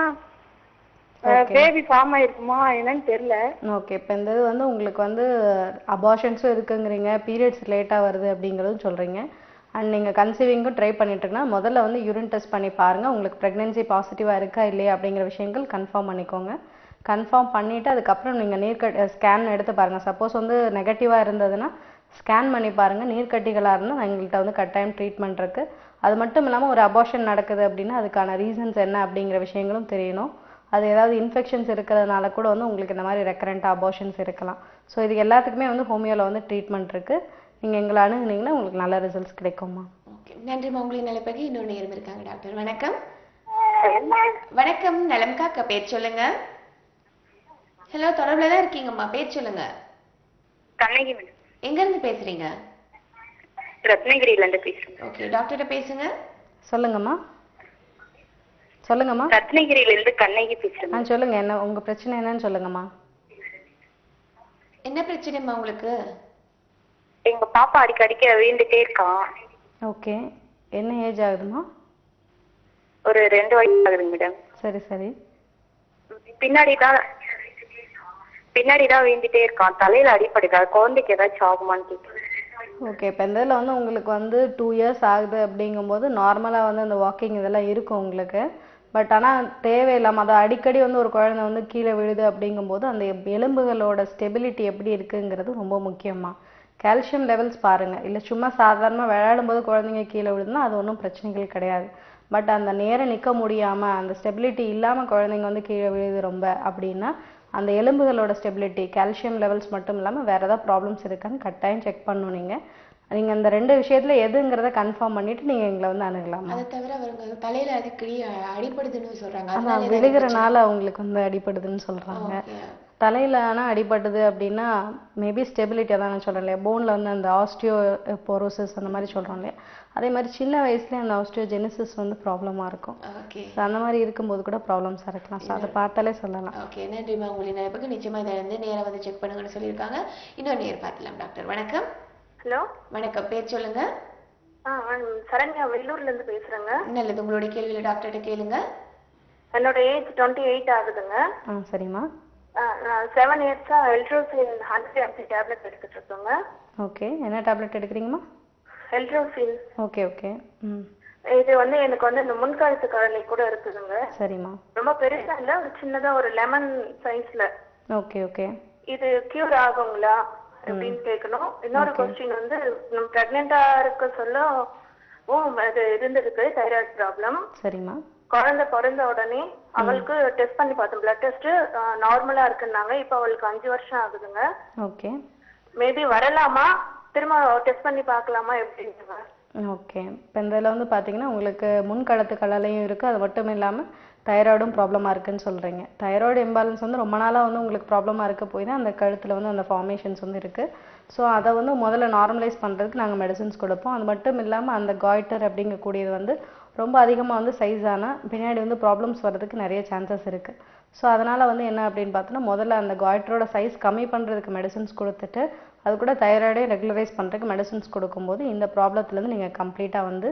பேபி ஃபார்ம் ஆயிருக்குமா என்னன்னு தெரியல. ஓகே. இப்போ இந்த இது வந்து உங்களுக்கு வந்து அபார்ஷன்ஸும் இருக்குங்கிறீங்க, பீரியட்ஸ் லேட்டாக வருது அப்படிங்கிறதும் சொல்கிறீங்க, அண்ட் நீங்கள் கன்சீவிங்கும் ட்ரை பண்ணிட்டுருக்குன்னா முதல்ல வந்து யூரின் டெஸ்ட் பண்ணி பாருங்கள். உங்களுக்கு ப்ரெக்னென்சி பாசிட்டிவாக இருக்கா இல்லையா அப்படிங்கிற விஷயங்கள் கன்ஃபார்ம் பண்ணிக்கோங்க. கன்ஃபார்ம் பண்ணிவிட்டு அதுக்கப்புறம் நீங்கள் ஸ்கேன் எடுத்து பாருங்கள். சப்போஸ் வந்து நெகட்டிவாக இருந்ததுன்னா ஸ்கேன் பண்ணி பாருங்கள். நீர்க்கட்டிகளாக இருந்தால் எங்கள்கிட்ட வந்து கட்டாயம் ட்ரீட்மெண்ட் இருக்குது. அது மட்டும் இல்லாமல் ஒரு அபார்ஷன் நடக்குது அப்படின்னா அதுக்கான ரீசன்ஸ் என்ன அப்படிங்கிற விஷயங்களும் தெரியணும். அது ஏதாவது இன்ஃபெக்ஷன்ஸ் இருக்கிறதுனால கூட வந்து உங்களுக்கு இந்த மாதிரி ரெக்கரண்ட்டாக அபார்ஷன்ஸ் இருக்கலாம். ஸோ இது எல்லாத்துக்குமே வந்து ஹோமியோவில் வந்து ட்ரீட்மெண்ட் இருக்குது. நீங்கள் எங்களை அணுகுனீங்கன்னா உங்களுக்கு நல்ல ரிசல்ட்ஸ் கிடைக்குமா. ஓகே, நன்றிம்மா. உங்களின் நிலைப்பகை இன்னொரு நேரம் இருக்காங்க. டாக்டர் வணக்கம். வணக்கம். நலம் காக்க, பேர் சொல்லுங்க. ஹலோ, தொடர்புல தான் இருக்கீங்கம்மா, பேர் சொல்லுங்க. கண்ணகி மேடம். எங்க இருந்து பேசுறீங்க? ரத்னகிரியில இருந்து பேசுறேன். ஓகே, டாக்டர்கிட்ட பேசுங்க. சொல்லுங்கம்மா. சொல்லுங்கம்மா. ரத்னகிரியில இருந்து கண்ணகி பேசுறேன். சொல்லுங்க, என்ன உங்க பிரச்சனை என்னன்னு சொல்லுங்கம்மா. என்ன பிரச்சனைம்மா உங்களுக்கு? எங்க பாப்பா அடிக்கடிக்க வீண்டுட்டே இருக்கான். ஓகே. என்ன ஏஜ் ஆகுதுமா? ஒரு 2 வயசு ஆகுதுங்க மேடம். சரி சரி. பின்னாடிதான் வீந்துட்டே இருக்கான். தலையில அடிப்படுதா, குழந்தைக்கு ஏதாச்சும் ஆகுமான்னு கேட்குறேன். ஓகே. இப்போ இந்த இதில் வந்து உங்களுக்கு வந்து 2 years ஆகுது அப்படிங்கும்போது நார்மலாக வந்து அந்த வாக்கிங் இதெல்லாம் இருக்கும் உங்களுக்கு. பட் ஆனால் தேவையில்லாமல் அதை அடிக்கடி வந்து ஒரு குழந்தை வந்து கீழே விழுது அப்படிங்கும்போது அந்த எலும்புகளோட ஸ்டெபிலிட்டி எப்படி இருக்குங்கிறது ரொம்ப முக்கியமாக. கால்சியம் லெவல்ஸ் பாருங்கள். இல்லை சும்மா சாதாரணமாக விளையாடும்போது குழந்தைங்க கீழே விழுதுன்னா அது ஒன்றும் பிரச்சனைகள் கிடையாது. பட் அந்த நேரம் நிற்க முடியாமல் அந்த ஸ்டெபிலிட்டி இல்லாமல் குழந்தைங்க வந்து கீழே விழுது ரொம்ப அப்படின்னா அந்த எலும்புகளோட ஸ்டெபிலிட்டி, கால்சியம் லெவல்ஸ் மட்டும் இல்லாமல் வேறு ஏதாவது ப்ராப்ளம்ஸ் இருக்கான்னு கட்டாயம் செக் பண்ணணும். நீங்கள் அந்த 2 விஷயத்தில் எதுங்கிறத கன்ஃபார்ம் பண்ணிவிட்டு நீங்கள் எங்களை வந்து அணுகலாம். அதை தவிர அவங்க தலையில் அடிக்கடி அடிப்படுதுன்னு சொல்கிறாங்க. ஆனால் விழுகிறனால அவங்களுக்கு வந்து அடிப்படுதுன்னு சொல்கிறாங்க. தலையில் ஆனால் அடிபடுது அப்படின்னா மேபி ஸ்டெபிலிட்டி தான் நான் சொல்கிறேன் இல்லையா, போனில் வந்து அந்த ஆஸ்டியோபோரோசிஸ் அந்த மாதிரி சொல்கிறோம் இல்லையா, அதே மாதிரி சின்ன வயசுலேயே அந்த ஆஸ்டியோஜெனிசிஸ் வந்து ப்ராப்ளமாக இருக்கும். ஸோ அந்த மாதிரி இருக்கும்போது கூட ப்ராப்ளம்ஸாக இருக்கலாம். ஸோ அதை பார்த்தாலே சொல்லலாம். ஓகே, நன்றிம்மா. உங்களின் நினைப்புக்கு நிச்சயமாக இதை வந்து நேராக வந்து செக் பண்ணுங்கன்னு சொல்லியிருக்காங்க. இன்னொரு நேர் பார்த்துலாம். டாக்டர் வணக்கம். ஹலோ வணக்கம், பேர் சொல்லுங்க. சரண்யா, வெள்ளூர்ல இருந்து பேசுறேங்க. நல்லது, உங்களுடைய கேள்வியில டாக்டர்கிட்ட கேளுங்க. என்னோட ஏஜ் 28 ஆகுதுங்க. சரிம்மா. நான் 7 years-ஆ எல்ட்ரோசின் 100 mg டேப்லெட் எடுத்துட்டு இருக்கேங்க. ஓகே. என்ன டேப்லெட் எடுக்கிறீங்கம்மா? எல்ட்ரோசின். Okay okay. இது வந்து எனக்கு வந்து இந்த முன்கழுத்து கழலை கூட இருக்குதுங்க. சரிம்மா. ரொம்ப பெருசா இல்ல, ஒரு சின்னதா ஒரு லெமன் சைஸ்ல. Okay okay. இது கியூர் ஆகுங்களா அப்படின்னு கேட்கணும். இன்னொரு கொஸ்டின் வந்து நம்ம பிரெக்னெண்டா இருக்க சொல்ல அது இருந்திருக்கு தைராய்டு ப்ராப்ளம். சரிம்மா. குழந்தை பிறந்த உடனே அவளுக்கு டெஸ்ட் பண்ணி பார்த்தோம், பிளட் டெஸ்ட் நார்மலா இருக்குன்னாங்க. இப்போ அவளுக்கு 5 வருஷம் ஆகுதுங்க. ஓகே. மேபி வரலாமா, திரும்ப டெஸ்ட் பண்ணி பார்க்கலாமா எப்படிங்க? ஓகே. இப்போ இந்த இதில் வந்து பார்த்தீங்கன்னா உங்களுக்கு முன்கழுத்து கழலையும் இருக்குது, அது மட்டும் இல்லாமல் தைராய்டும் ப்ராப்ளமாக இருக்குதுன்னு சொல்கிறீங்க. தைராய்டு இம்பேலன்ஸ் வந்து ரொம்ப நாளாக வந்து உங்களுக்கு ப்ராப்ளமாக இருக்க போய் தான் அந்த கழுத்தில் வந்து அந்த ஃபார்மேஷன்ஸ் வந்து இருக்குது. ஸோ அதை வந்து முதல்ல நார்மலைஸ் பண்ணுறதுக்கு நாங்கள் மெடிசின்ஸ் கொடுப்போம். அது மட்டும் இல்லாமல் அந்த காய்டர் அப்படிங்கக்கூடியது வந்து ரொம்ப அதிகமாக வந்து சைஸ் ஆனால் பின்னாடி வந்து ப்ராப்ளம்ஸ் வர்றதுக்கு நிறைய சான்சஸ் இருக்குது. ஸோ அதனால் வந்து என்ன அப்படின்னு பார்த்தோன்னா முதல்ல அந்த காய்ட்ரோட சைஸ் கம்மி பண்ணுறதுக்கு மெடிசன்ஸ் கொடுத்துட்டு அது கூட தைராய்டே ரெகுலரைஸ் பண்ணுறதுக்கு மெடிசன்ஸ் கொடுக்கும்போது இந்த ப்ராப்ளத்துலேருந்து நீங்கள் கம்ப்ளீட்டாக வந்து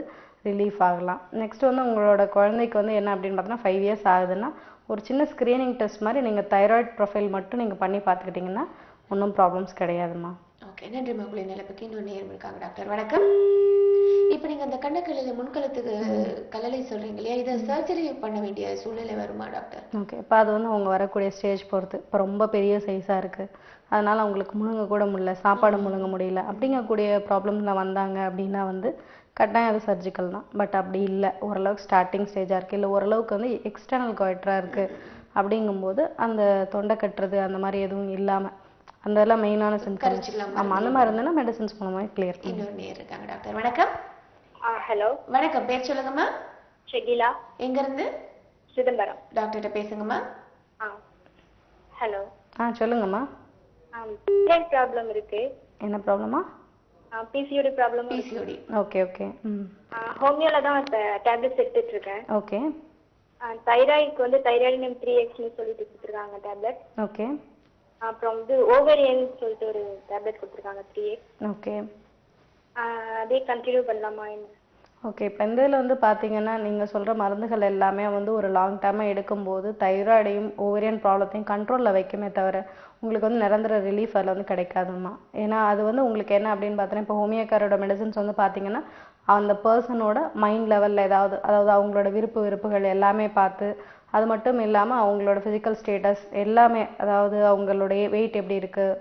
ரிலீஃப் ஆகலாம். நெக்ஸ்ட் வந்து உங்களோட குழந்தைக்கு வந்து என்ன அப்படின்னு பார்த்தோன்னா 5 years ஆகுதுன்னா ஒரு சின்ன ஸ்க்ரீனிங் டெஸ்ட் மாதிரி நீங்கள் தைராய்டு ப்ரொஃபைல் மட்டும் நீங்கள் பண்ணி பார்த்துக்கிட்டிங்கன்னா ஒன்றும் ப்ராப்ளம்ஸ் கிடையாதுமா. ஓகே, நன்றி மகளே. நிலப்புக்கு இன்னொரு நேரம் இருக்காங்க டாக்டர். வணக்கம். இப்போ நீங்கள் அந்த கண்ணக்கல்லில் முன்கழுத்துக்கு கல்லலை சொல்கிறீங்க இல்லையா, இதை சர்ஜரி பண்ண வேண்டிய சூழ்நிலை வருமா டாக்டர்? ஓகே, இப்போ அது வந்து அவங்க வரக்கூடிய ஸ்டேஜ் பொறுத்து. இப்போ ரொம்ப பெரிய சைஸாக இருக்குது, அதனால் அவங்களுக்கு முழுங்க கூட முடியல, சாப்பாடு முழுங்க முடியல அப்படிங்கக்கூடிய ப்ராப்ளம்ஸில் வந்தாங்க அப்படின்னா வந்து கட்டாயம் அது சர்ஜிக்கல் தான். பட் அப்படி இல்லை, ஓரளவுக்கு ஸ்டார்டிங் ஸ்டேஜாக இருக்குது, இல்லை ஓரளவுக்கு வந்து எக்ஸ்டர்னல் காய்ட்ராக இருக்குது அப்படிங்கும்போது அந்த தொண்டை கட்டுறது அந்த மாதிரி எதுவும் இல்லாமல் அந்த எல்லாம் மெயினான சிம்டம்ஸ். ஆமாம், அந்த மாதிரி இருந்ததுன்னா மெடிசன்ஸ் மூலமாக கிளியர் பண்ணி. இன்னொரு நேரம் இருக்காங்க டாக்டர். வணக்கம். ஹலோ. வணக்கம், பேர் சொல்லுங்கம்மா. ஷெகிலா. எங்கேருந்து? சிதம்பரம். டாக்டர்கிட்ட பேசுங்கம்மா. ஹலோ. சொல்லுங்கம்மா. ப்ராப்ளம் இருக்கு. என்ன ப்ராப்ளமா? PCOD problem. PCOD. Okay okay. ஹோமியோல தான் டேப்லெட்ஸ் எடுத்துட்டு இருக்கேன். ஓகே. தைராய்டுக்கு வந்து தைராய்டினம் 3Xன்னு சொல்லிட்டு கொடுத்துருக்காங்க டேப்லெட். ஓகே. அப்புறம் வந்து ஓவேரியன் சொல்லிட்டு ஒரு டேப்லெட் கொடுத்துருக்காங்க 3X. ஓகே. அதே கண்டினியூ பண்ணலாமா என்ன? ஓகே, இப்போ இந்த இதில் வந்து பார்த்தீங்கன்னா நீங்கள் சொல்கிற மருந்துகள் எல்லாமே வந்து ஒரு லாங் டேர்மாக எடுக்கும்போது தைராய்டையும் ஓவேரியன் ப்ராப்ளத்தையும் கண்ட்ரோலில் வைக்குமே தவிர உங்களுக்கு வந்து நிரந்தர ரிலீஃப் அதில் வந்து கிடைக்காதுமா. ஏன்னா அது வந்து உங்களுக்கு என்ன அப்படின்னு பார்த்தீங்கன்னா இப்போ ஹோமியோக்காரோட மெடிசன்ஸ் வந்து பார்த்தீங்கன்னா அந்த பர்சனோட மைண்ட் லெவலில் அதாவது அவங்களோட விருப்புகள் எல்லாமே பார்த்து, அது மட்டும் இல்லாமல் அவங்களோட ஃபிசிக்கல் ஸ்டேட்டஸ் எல்லாமே, அதாவது அவங்களுடைய வெயிட் எப்படி இருக்குது,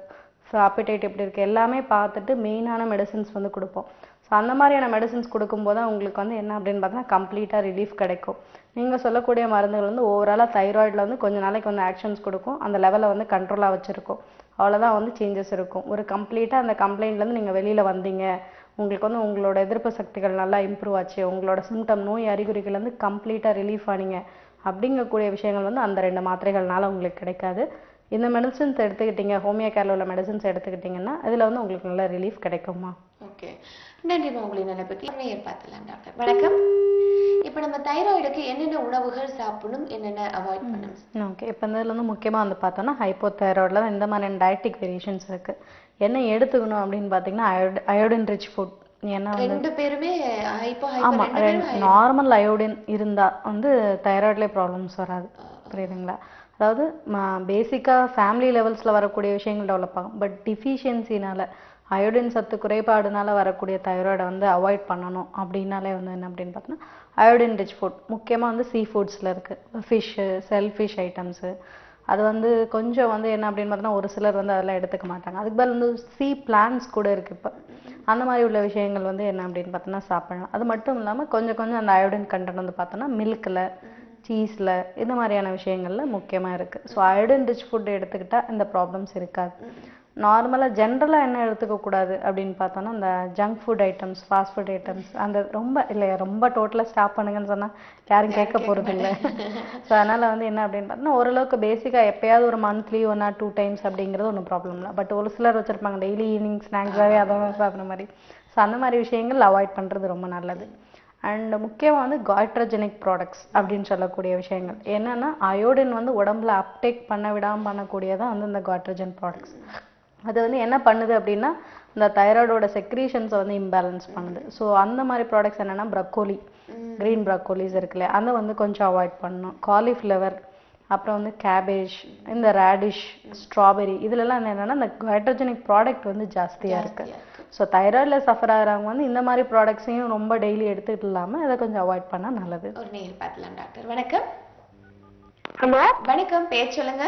அப்பிடைட் எப்படி இருக்குது எல்லாமே பார்த்துட்டு மெயினான மெடிசன்ஸ் வந்து கொடுப்போம். ஸோ அந்த மாதிரியான மெடிசன்ஸ் கொடுக்கும்போது தான் உங்களுக்கு வந்து என்ன அப்படின்னு பார்த்தீங்கன்னா கம்ப்ளீட்டாக ரிலீஃப் கிடைக்கும். நீங்கள் சொல்லக்கூடிய மருந்துகள் வந்து ஓவராலாக தைராய்டில் வந்து கொஞ்சம் நாளைக்கு வந்து ஆக்ஷன்ஸ் கொடுக்கும், அந்த லெவலை வந்து கண்ட்ரோலாக வச்சுருக்கும், அவ்வளோதான் வந்து சேஞ்சஸ் இருக்கும். ஒரு கம்ப்ளீட்டாக அந்த கம்ப்ளைண்ட்லேருந்து நீங்கள் வெளியில் வந்தீங்க, உங்களுக்கு வந்து உங்களோட எதிர்ப்பு சக்திகள் நல்லா இம்ப்ரூவ் ஆச்சு, உங்களோட சிம்டம் நோய் அறிகுறிகள்லேருந்து கம்ப்ளீட்டாக ரிலீஃப் ஆனீங்க அப்படிங்கக்கூடிய விஷயங்கள் வந்து அந்த 2 மாத்திரைகள்னால உங்களுக்கு கிடைக்காது. இந்த மெடிசன்ஸ் எடுத்துக்கிட்டீங்க, ஹோமியோ கேரில் உள்ள மெடிசன்ஸ் எடுத்துக்கிட்டிங்கன்னா இதில் வந்து உங்களுக்கு நல்ல ரிலீஃப் கிடைக்குமா. ஓகே, நன்றிம்மா. உங்களை நினைப்புக்கு ஏற்பார்த்தலாம் டாக்டர். வணக்கம். இப்போ நம்ம தைராய்டுக்கு என்னென்ன உணவுகள் சாப்பிடணும், என்னென்ன அவாய்ட் பண்ணணும்? ஓகே, இப்போ இந்த இதில் வந்து முக்கியமாக வந்து பார்த்தோன்னா ஹைப்போதைராய்டில் இந்த மாதிரியான டயட்டிக் வேரியேஷன்ஸ் இருக்குது. என்ன எடுத்துக்கணும் அப்படின்னு பார்த்தீங்கன்னா அயோடின் ரிச் ஃபுட். ஏன்னா ரெண்டு பேருமே ஆமாம், நார்மல் அயோடின் இருந்தால் வந்து தைராய்ட்லேயே ப்ராப்ளம்ஸ் வராது, புரியுதுங்களா? அதாவது பேசிக்காக ஃபேமிலி லெவல்ஸில் வரக்கூடிய விஷயங்கள் டெவலப் ஆகும். பட் டிஃபிஷியன்சினால் அயோடின் சத்து குறைபாடுனால வரக்கூடிய தைராய்டை வந்து அவாய்ட் பண்ணணும் அப்படின்னாலே வந்து என்ன அப்படின்னு பார்த்தோன்னா அயோடின் ரிச் ஃபுட் முக்கியமாக வந்து சீ ஃபுட்ஸில் இருக்குது. ஃபிஷ்ஷு, செல்ஃபிஷ் ஐட்டம்ஸு, அது வந்து கொஞ்சம் வந்து என்ன அப்படின்னு பார்த்தோன்னா ஒரு சிலர் வந்து அதெல்லாம் எடுத்துக்க மாட்டாங்க. அதுக்கு பதில் வந்து சீ பிளான்ஸ் கூட இருக்குது. இப்போ அந்த மாதிரி உள்ள விஷயங்கள் வந்து என்ன அப்படின்னு பார்த்தோன்னா சாப்பிடலாம். அது மட்டும் இல்லாமல் கொஞ்சம் அந்த அயோடின் கண்டென்ட் வந்து பார்த்தோன்னா மில்கில், சீஸில், இந்த மாதிரியான விஷயங்களில் முக்கியமாக இருக்குது. ஸோ அயோடின் ரிச் ஃபுட் எடுத்துக்கிட்டால் இந்த ப்ராப்ளம்ஸ் இருக்காது. நார்மலாக ஜென்ரலாக என்ன எடுத்துக்கக்கூடாது அப்படின்னு பார்த்தோன்னா இந்த junk food items, fast food items, அந்த ரொம்ப டோட்டலாக ஸ்டாப் பண்ணுங்கன்னு சொன்னால் யாரும் கேட்க போகிறது இல்லை. ஸோ அதனால் வந்து என்ன அப்படின்னு பார்த்தோன்னா ஓரளவுக்கு பேசிக்காக எப்போயாவது ஒரு மந்த்லி 1 or 2 times அப்படிங்கிறது ஒன்றும் ப்ராப்ளம் இல்லை. பட் ஒரு சிலர் வச்சுருப்பாங்க டெய்லி ஈவினிங் ஸ்நாக்ஸாகவே அதை சாப்பிட்ற மாதிரி. ஸோ அந்த மாதிரி விஷயங்கள் அவாய்ட் பண்ணுறது ரொம்ப நல்லது. அண்ட் முக்கியமாக வந்து காய்ட்ரோஜெனிக் ப்ராடக்ட்ஸ் அப்படின்னு சொல்லக்கூடிய விஷயங்கள் என்னென்னா அயோடின் வந்து உடம்புல அப்டேக் பண்ண விடாமல் பண்ணக்கூடியதான் வந்து இந்த காய்ட்ரோஜன் ப்ராடக்ட்ஸ். அது வந்து என்ன பண்ணுது அப்படின்னா இந்த தைராய்டோட செக்ரீஷன்ஸை வந்து இம்பேலன்ஸ் பண்ணுது. ஸோ அந்த மாதிரி ப்ராடக்ட்ஸ் என்னென்னா ப்ரக்கோலி, க்ரீன் ப்ரக்கோலிஸ் இருக்குல்ல, அதை வந்து கொஞ்சம் அவாய்ட் பண்ணணும். காலிஃப்ளவர், அப்புறம் வந்து கேபேஜ், இந்த ரேடிஷ், ஸ்ட்ராபெரி, இதுலலாம் என்னென்னா இந்த ஹைட்ரோஜெனிக் ப்ராடக்ட் வந்து ஜாஸ்தியாக இருக்குது. ஸோ தைராய்டில் சஃபர் ஆகிறவங்க வந்து இந்த மாதிரி ப்ராடக்ட்ஸையும் ரொம்ப டெய்லி எடுத்துக்கிட்டு இல்லாமல் இதை கொஞ்சம் அவாய்ட் பண்ணால் நல்லது. ஒரு நேர் பார்க்கலாம் டாக்டர். வணக்கம். ஹலோ. வணக்கம், பேர் சொல்லுங்க.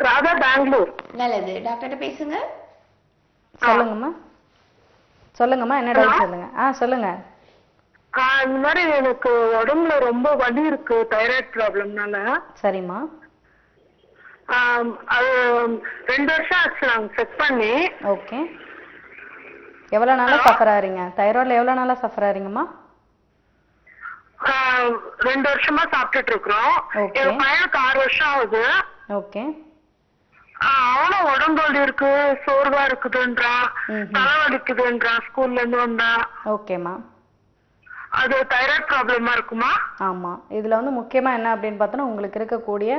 ராதா, பெங்களூர். நல்லது, டாக்டர்கிட்ட பேசுங்க. சொல்லுங்கம்மா என்ன டவுட் சொல்லுங்க. சொல்லுங்க. இந்த மாதிரி எனக்கு உடம்புல ரொம்ப வலி இருக்கு தைராய்டு ப்ராப்ளம்னால. சரிம்மா. அது 2 வருஷம் ஆச்சு நாங்க செக் பண்ணி. ஓகே. எவ்வளவு நாளா சஃபர் ஆறீங்க? தைராய்டுல எவ்வளவு நாளா சஃபர் ஆறீங்கம்மா? 2 வருஷமா சாப்பிட்டுட்டு இருக்கோம். என் பையனுக்கு 6 வருஷம் ஆகுது. ஓகே. அவனும் உடம்பு வலி இருக்கு, சோர்வா இருக்குதுன்றான், தலைவலிக்குதுன்றான் ஸ்கூல்ல இருந்து வந்தா. ஓகேம்மா. அது தைராய்டு ப்ராப்ளமா இருக்குமா? ஆமா, இதுல வந்து முக்கியமா என்ன அப்படின்னு பார்த்தோன்னா உங்களுக்கு இருக்கக்கூடிய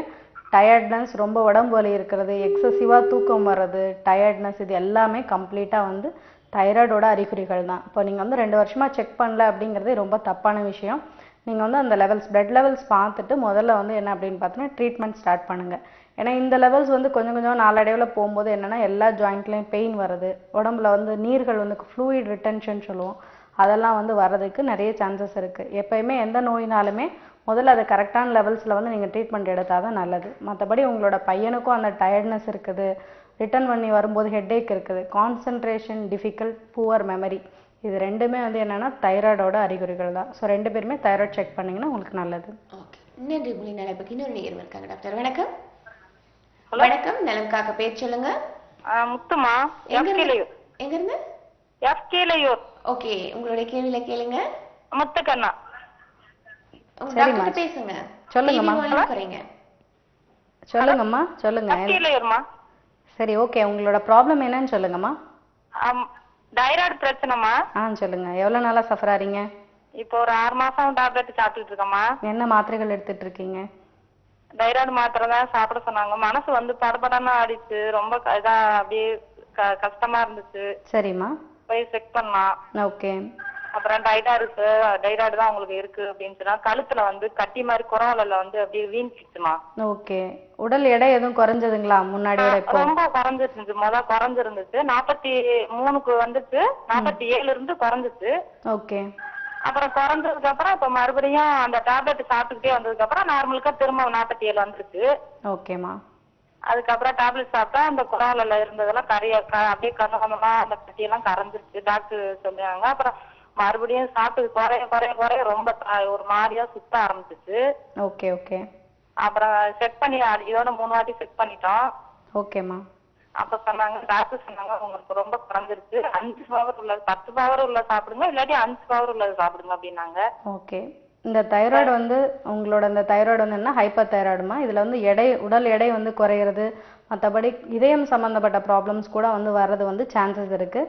டயர்ட்னஸ், ரொம்ப உடம்பு வலி இருக்கிறது, எக்ஸசிவா தூக்கம் வர்றது, டயர்ட்னஸ், இது எல்லாமே கம்ப்ளீட்டா வந்து தைராய்டோட அறிகுறிகள் தான். இப்போ நீங்க வந்து 2 வருஷமா செக் பண்ணல அப்படிங்கிறதே ரொம்ப தப்பான விஷயம். நீங்க வந்து அந்த லெவல்ஸ், பிளட் லெவல்ஸ் பார்த்துட்டு முதல்ல வந்து என்ன அப்படின்னு பார்த்தோன்னா ட்ரீட்மெண்ட் ஸ்டார்ட் பண்ணுங்க. ஏன்னா இந்த லெவல்ஸ் வந்து கொஞ்சம் கொஞ்சம் நாளடைவில் போகும்போது என்னன்னா எல்லா ஜாயிண்ட்லையும் பெயின் வருது, உடம்புல வந்து நீர்கள் வந்து ஃப்ளூயிட் ரிட்டென்ஷன் சொல்லுவோம், அதெல்லாம் வந்து வர்றதுக்கு நிறைய சான்சஸ் இருக்குது. எப்பயுமே எந்த நோயினாலுமே முதல்ல அது கரெக்டான லெவல்ஸில் வந்து நீங்கள் ட்ரீட்மெண்ட் எடுத்தால் தான் நல்லது. மற்றபடி உங்களோட பையனுக்கும் அந்த டயர்ட்னஸ் இருக்குது, ரிட்டர்ன் பண்ணி வரும்போது ஹெட்டேக் இருக்குது, கான்சன்ட்ரேஷன் டிஃபிகல்ட், புவர் மெமரி, இது ரெண்டுமே வந்து என்னென்னா தைராய்டோட அறிகுறிகள் தான். ஸோ 2 பேருமே தைராய்டு செக் பண்ணிங்கன்னா உங்களுக்கு நல்லது. ஓகே, நன்றி. மொழி நலப்புக்கு இன்னொரு நேரம் இருக்காங்க டாக்டர். வணக்கம். வணக்கம், நலம் காக்க பேர் சொல்லுங்க. முத்துமா, எங்க இருந்து? எஃப்கேலையூர். ஓகே, உங்களுடைய கேள்வியில கேளுங்க. முத்துக்கண்ணா. டாக்டர் பேசுங்க. சொல்லுங்கம்மா. சொல்லுங்கம்மா, சொல்லுங்க. எஃப்கேலையூர்மா. சரி, ஓகே, உங்களோட ப்ராப்ளம் என்னன்னு சொல்லுங்கம்மா. தைராய்டு பிரச்சனைமா. சொல்லுங்க. எவ்வளவு நாளா சஃபர் ஆறீங்க? இப்போ ஒரு 6 மாசம் டேப்லெட் சாப்பிட்டுட்டு இருக்கேம்மா. என்ன மாத்திரைகள் எடுத்துட்டு இருக்கீங்க? தைராய்டு மாத்திரை தான் சாப்பிட சொன்னாங்க. மனசு வந்து படபடன்னு ஆடிச்சு, ரொம்ப இதான் அப்படியே கஷ்டமா இருந்துச்சு. சரிம்மா. போய் செக் பண்ணலாம். ஓகே. அப்புறம் தைராய்டு தான் உங்களுக்கு இருக்கு அப்படின்னு சொன்னா கழுத்துல வந்து கட்டி மாதிரி குரவலைல வந்து அப்படியே வீங்கிச்சுமா. ஓகே. உடல் எடை எதுவும் குறைஞ்சதுங்களா முன்னாடியோட? இப்போ ரொம்ப குறைஞ்சிருந்துச்சு. குறைஞ்சிருந்துச்சு 43க்கு வந்துச்சு, 47 இருந்து குறைஞ்சிச்சு. ஓகே. அப்புறம் குறைஞ்சதுக்கு அப்புறம் இப்ப மறுபடியும் அந்த டேப்லெட் சாப்பிட்டுக்கிட்டே வந்ததுக்கு அப்புறம் நார்மலுக்கா திரும்ப 47 வந்துருச்சு. ஓகேமா. அதுக்கப்புறம் டேப்லெட் சாப்பிட்டா அந்த குரவலைல இருந்ததெல்லாம் அப்படியே கண்ணமா அந்த கட்டியெல்லாம் கரைஞ்சிருச்சு டாக்டர் சொன்னாங்க. அப்புறம் மறுபடியும் சாப்பிட்டு குறைய ரொம்ப ஒரு மாதிரியா சுத்த ஆரம்பிச்சிச்சு. Okay okay. அப்புறம் செக் பண்ணி இதோட 3 வாட்டி செக் பண்ணிட்டோம். ஓகேமா. அப்ப சொன்னாங்க, டாக்டர் சொன்னாங்க உங்களுக்கு ரொம்ப குறைஞ்சிருச்சு, 5 பவர் உள்ளது 10 பவர் உள்ள சாப்பிடுங்க, இல்லாட்டி 5 பவர் உள்ளது சாப்பிடுங்க அப்படின்னாங்க. ஓகே. இந்த தைராய்டு வந்து உங்களோட இந்த தைராய்டு வந்து என்ன ஹைப்பர் தைராய்டுமா? இதுல வந்து உடல் எடை வந்து குறையிறது, மற்றபடி இதயம் சம்பந்தப்பட்ட ப்ராப்ளம்ஸ் கூட வந்து வர்றது வந்து சான்சஸ் இருக்கு.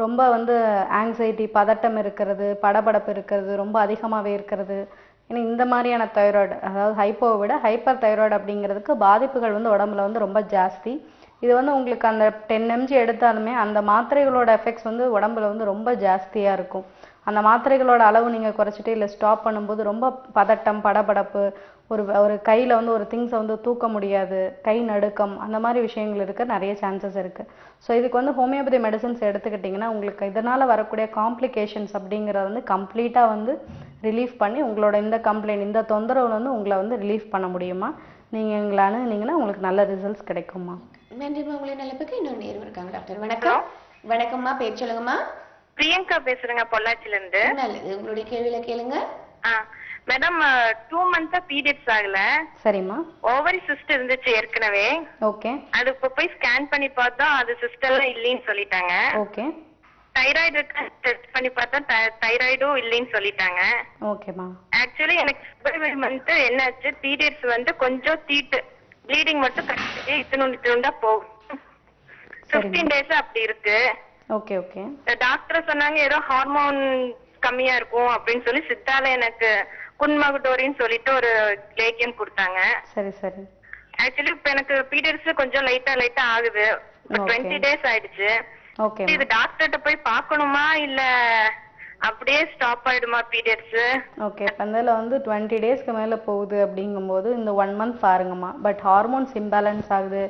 ரொம்ப வந்து ஆங்ஸைட்டி, பதட்டம் இருக்கிறது, படபடப்பு இருக்கிறது, ரொம்ப அதிகமாகவே இருக்கிறது, ஏன்னா இந்த மாதிரியான தைராய்டு, அதாவது ஹைப்போவை விட ஹைப்பர் தைராய்டு அப்படிங்கிறதுக்கு பாதிப்புகள் வந்து உடம்புல வந்து ரொம்ப ஜாஸ்தி. இது வந்து உங்களுக்கு அந்த 10 mg எடுத்தாலுமே அந்த மாத்திரைகளோட எஃபெக்ட்ஸ் வந்து உடம்புல வந்து ரொம்ப ஜாஸ்தியாக இருக்கும். அந்த மாத்திரைகளோட அளவு நீங்கள் குறைச்சிட்டு இல்லை ஸ்டாப் பண்ணும்போது ரொம்ப பதட்டம், படபடப்பு, ஒரு கையில் வந்து ஒரு திங்ஸை வந்து தூக்க முடியாது, கை நடுக்கம், அந்த மாதிரி விஷயங்கள் இருக்க நிறைய சான்சஸ் இருக்குது. ஸோ இதுக்கு வந்து ஹோமியோபதி மெடிசன்ஸ் எடுத்துக்கிட்டிங்கன்னா உங்களுக்கு இதனால் வரக்கூடிய காம்ப்ளிகேஷன்ஸ் அப்படிங்கிறத வந்து கம்ப்ளீட்டாக வந்து ரிலீஃப் பண்ணி உங்களோட இந்த கம்ப்ளைண்ட், இந்த தொந்தரவுல வந்து உங்களை வந்து ரிலீஃப் பண்ண முடியுமா? நீங்கள் எங்களை அணுகுனீங்கன்னா உங்களுக்கு நல்ல ரிசல்ட்ஸ் கிடைக்குமா? நன்றிம்மா. உங்களை நல்லதுக்கு இன்னொரு நேரம் இருக்காங்க டாக்டர். வணக்கம். வணக்கம்மா, பேர் சொல்லுங்கம்மா. பிரியங்கா பேசுறேங்க, பொள்ளாச்சில இருந்து. நல்லது, உங்களுடைய கேள்வியில கேளுங்க. மேடம், 2 months பீரியட்ஸ் ஆகல. சரிம்மா. ஓவரி சிஸ்ட் இருந்துச்சு ஏற்கனவே. ஓகே. அது இப்ப போய் ஸ்கேன் பண்ணி பார்த்தா அது சிஸ்ட் எல்லாம் இல்லைன்னு சொல்லிட்டாங்க. ஓகே. தைராய்டு டெஸ்ட் பண்ணி பார்த்தா தைராய்டும் இல்லைன்னு சொல்லிட்டாங்க. ஓகேமா. ஆக்சுவலி எனக்கு February month என்னாச்சு, பீரியட்ஸ் வந்து கொஞ்சம் தீட்டு, ப்ளீடிங் மட்டும் கட்டிட்டு இத்தினுண்டா போகும். 15 days அப்படி இருக்கு. Okay okay. டாக்டர் சொன்னாங்க ஏதோ ஹார்மோன் கம்மியா இருக்கும் அப்படின்னு சொல்லி சித்தால எனக்கு குன்மகுடோரின்னு சொல்லிட்டு ஒரு லேக்கியம் கொடுத்தாங்க. சரி சரி. ஆக்சுவலி இப்ப எனக்கு பீரியட்ஸ் கொஞ்சம் லைட்டா ஆகுது. 20 days ஆயிடுச்சு. ஓகே. இது டாக்டர்கிட்ட போய் பார்க்கணுமா இல்ல அப்படியே ஸ்டாப் ஆயிடுமா பீரியட்ஸ்? ஓகே. இப்போ அதில் வந்து 20 daysக்கு மேலே போகுது அப்படிங்கும்போது இந்த 1 month பாருங்கம்மா. பட் ஹார்மோன்ஸ் இம்பேலன்ஸ் ஆகுது,